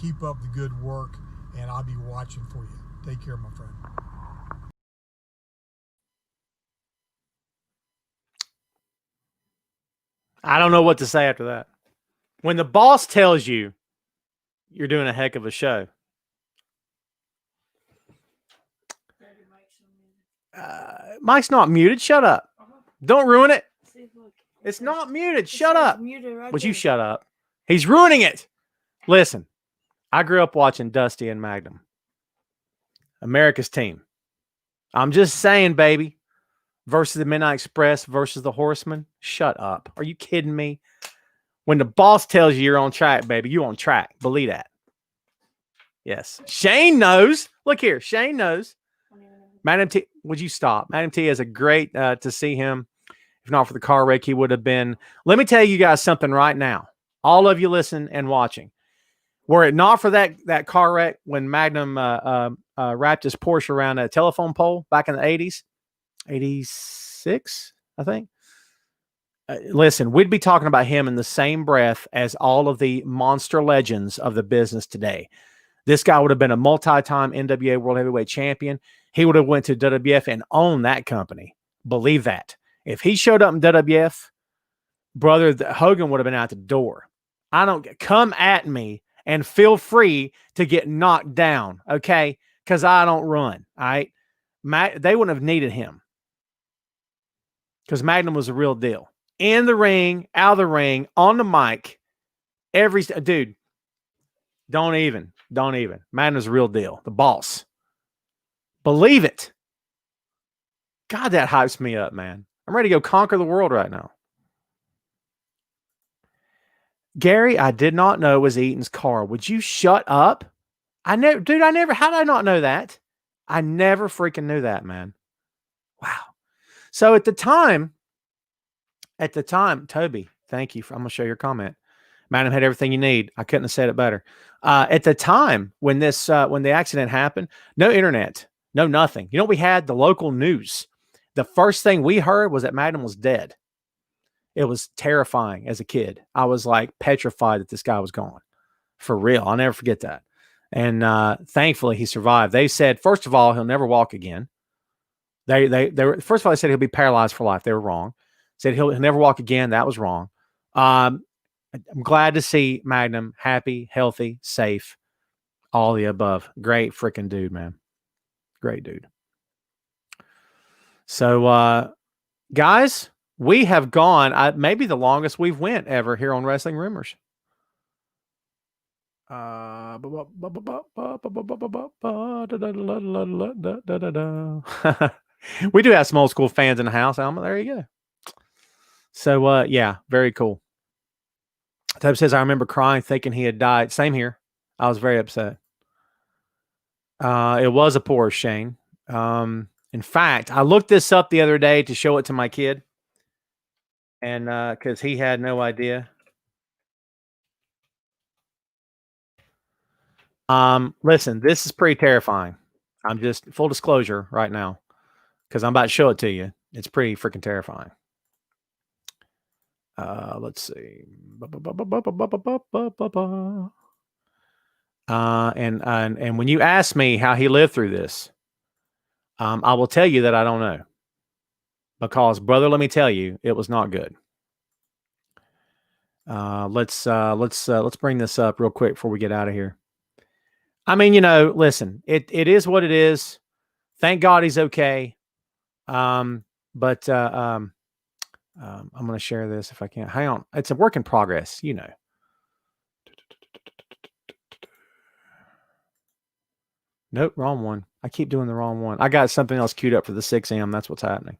Speaker 2: Keep up the good work, and I'll be watching for you. Take care, my friend.
Speaker 1: I don't know what to say after that. When the boss tells you you're doing a heck of a show. Mike's not muted. Shut up. Don't ruin it. It's not muted. Shut up. Would you shut up? He's ruining it. Listen, I grew up watching Dusty and Magnum. America's team. I'm just saying, baby. Versus the Midnight Express versus the Horsemen. Shut up. Are you kidding me? When the boss tells you you're on track, baby, you're on track. Believe that. Yes. Shane knows. Look here. Shane knows. Madam T, would you stop? Madam T is a great to see him. If not for the car wreck, he would have been. Let me tell you guys something right now. All of you listen and watching. Were it not for that car wreck when Magnum wrapped his Porsche around a telephone pole back in the 80s, 86, I think. Listen, we'd be talking about him in the same breath as all of the monster legends of the business today. This guy would have been a multi-time NWA World Heavyweight Champion. He would have went to WWF and owned that company. Believe that. If he showed up in WWF, brother, Hogan would have been out the door. Come at me and feel free to get knocked down, okay? Because I don't run, all right? They wouldn't have needed him because Magnum was a real deal. In the ring, out of the ring, on the mic, dude, don't even. Magnum's a real deal. The boss. Believe it. God, that hypes me up, man. I'm ready to go conquer the world right now. Gary, I did not know it was Eaton's car. Would you shut up? How did I not know that? I never freaking knew that, man. Wow. So at the time, Toby, thank you. I'm going to show your comment. Magnum had everything you need. I couldn't have said it better. At the time when when the accident happened, no internet, no nothing. You know what we had? The local news. The first thing we heard was that Magnum was dead. It was terrifying as a kid. I was like petrified that this guy was gone. For real. I'll never forget that. And thankfully he survived. They said, first of all, he'll never walk again. They were, first of all, they said he'll be paralyzed for life. They were wrong. Said he'll never walk again. That was wrong. I'm glad to see Magnum happy, healthy, safe, all the above. Great freaking dude, man. Great dude. So, guys, we have gone maybe the longest we've went ever here on Wrestling Rumors. We do have some old school fans in the house, Alma. There you go. So, yeah, very cool. Tab says, I remember crying thinking he had died. Same here. I was very upset. It was a Porsche, Shane. In fact, I looked this up the other day to show it to my kid. And because he had no idea. Listen, this is pretty terrifying. I'm just full disclosure right now because I'm about to show it to you. It's pretty freaking terrifying. Let's see. And when you ask me how he lived through this, I will tell you that I don't know. Because, brother, let me tell you, it was not good. Let's bring this up real quick before we get out of here. I mean, listen, it is what it is. Thank God he's okay. I'm going to share this if I can. Hang on. It's a work in progress, Nope, wrong one. I keep doing the wrong one. I got something else queued up for the 6 a.m. That's what's happening.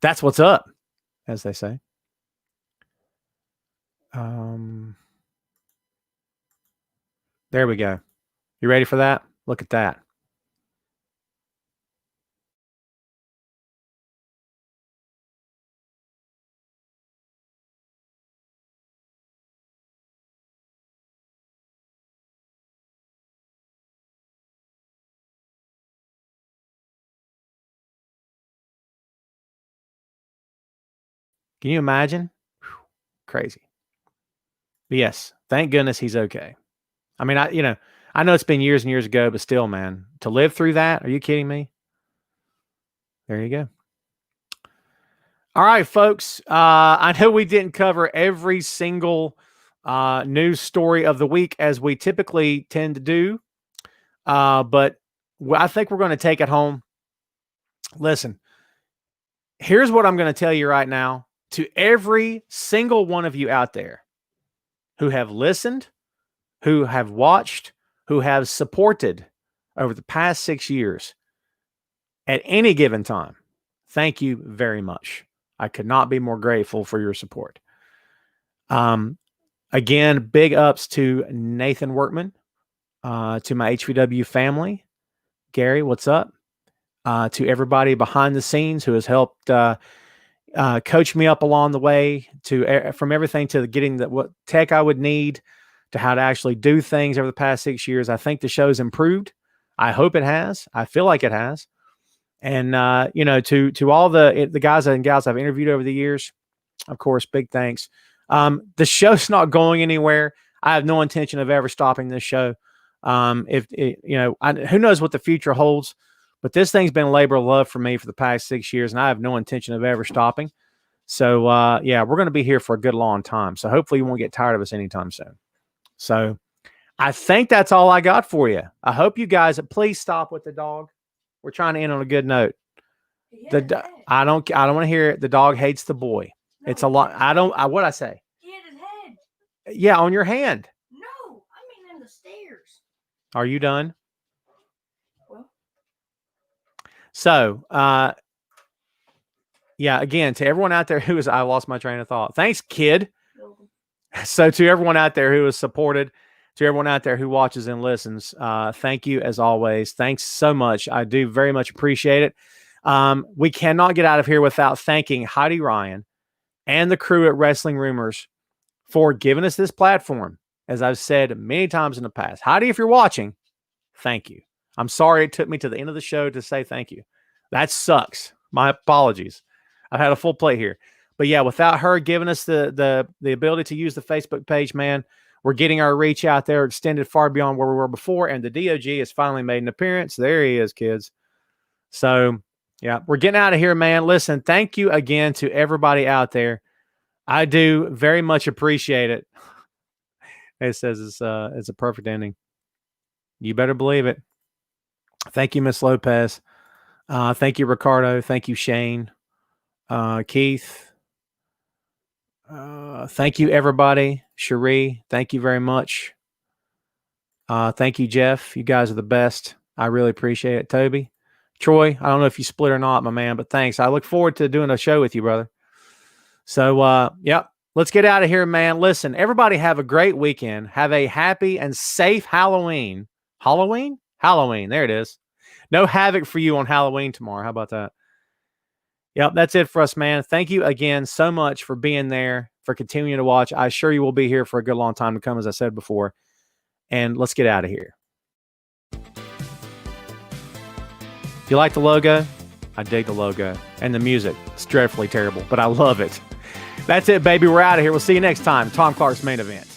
Speaker 1: That's what's up, as they say. There we go. You ready for that? Look at that. Can you imagine? Whew, crazy. But yes, thank goodness he's okay. I mean, I know it's been years and years ago, but still, man, to live through that, are you kidding me? There you go. All right, folks. I know we didn't cover every single news story of the week as we typically tend to do, but I think we're going to take it home. Listen, here's what I'm going to tell you right now. To every single one of you out there who have listened, who have watched, who have supported over the past 6 years at any given time, thank you very much. I could not be more grateful for your support. Again, big ups to Nathan Workman, to my HVW family. Gary, what's up? To everybody behind the scenes who has helped coach me up along the way, from everything to getting what tech I would need to how to actually do things over the past 6 years. I think the show's improved. I hope it has. I feel like it has. And, to all the guys and gals I've interviewed over the years, of course, big thanks. The show's not going anywhere. I have no intention of ever stopping this show. Who knows what the future holds, but this thing's been a labor of love for me for the past 6 years, and I have no intention of ever stopping. So, we're going to be here for a good long time. So hopefully you won't get tired of us anytime soon. So I think that's all I got for you. I hope you guys, please stop with the dog. We're trying to end on a good note. I don't want to hear it. The dog hates the boy. No, it's a lot. What'd I say?
Speaker 4: He hit his head.
Speaker 1: Yeah, on your hand.
Speaker 4: No, I mean in the stairs.
Speaker 1: Are you done?
Speaker 4: Well.
Speaker 1: So, again, to everyone out there I lost my train of thought. Thanks, kid. So to everyone out there who has supported, to everyone out there who watches and listens, thank you as always. Thanks so much. I do very much appreciate it. We cannot get out of here without thanking Heidi Ryan and the crew at Wrestling Rumors for giving us this platform. As I've said many times in the past, Heidi, if you're watching, thank you. I'm sorry it took me to the end of the show to say thank you. That sucks. My apologies. I've had a full plate here. But yeah, without her giving us the ability to use the Facebook page, man, we're getting our reach out there extended far beyond where we were before. And the DOG has finally made an appearance. There he is, kids. So yeah, we're getting out of here, man. Listen, thank you again to everybody out there. I do very much appreciate it. It says it's a perfect ending. You better believe it. Thank you, Miss Lopez. Thank you, Ricardo. Thank you, Shane. Keith. Thank you, everybody. Cherie, thank you very much. Thank you, Jeff. You guys are the best. I really appreciate it. Toby, Troy, I don't know if you split or not, my man, but thanks. I look forward to doing a show with you, brother. So, let's get out of here, man. Listen, everybody have a great weekend. Have a happy and safe Halloween. Halloween? Halloween. There it is. No havoc for you on Halloween tomorrow. How about that? Yep, that's it for us, man. Thank you again so much for being there, for continuing to watch. I assure you will be here for a good long time to come, as I said before. And let's get out of here. If you like the logo, I dig the logo. And the music. It's dreadfully terrible, but I love it. That's it, baby. We're out of here. We'll see you next time. Tom Clark's Main Event.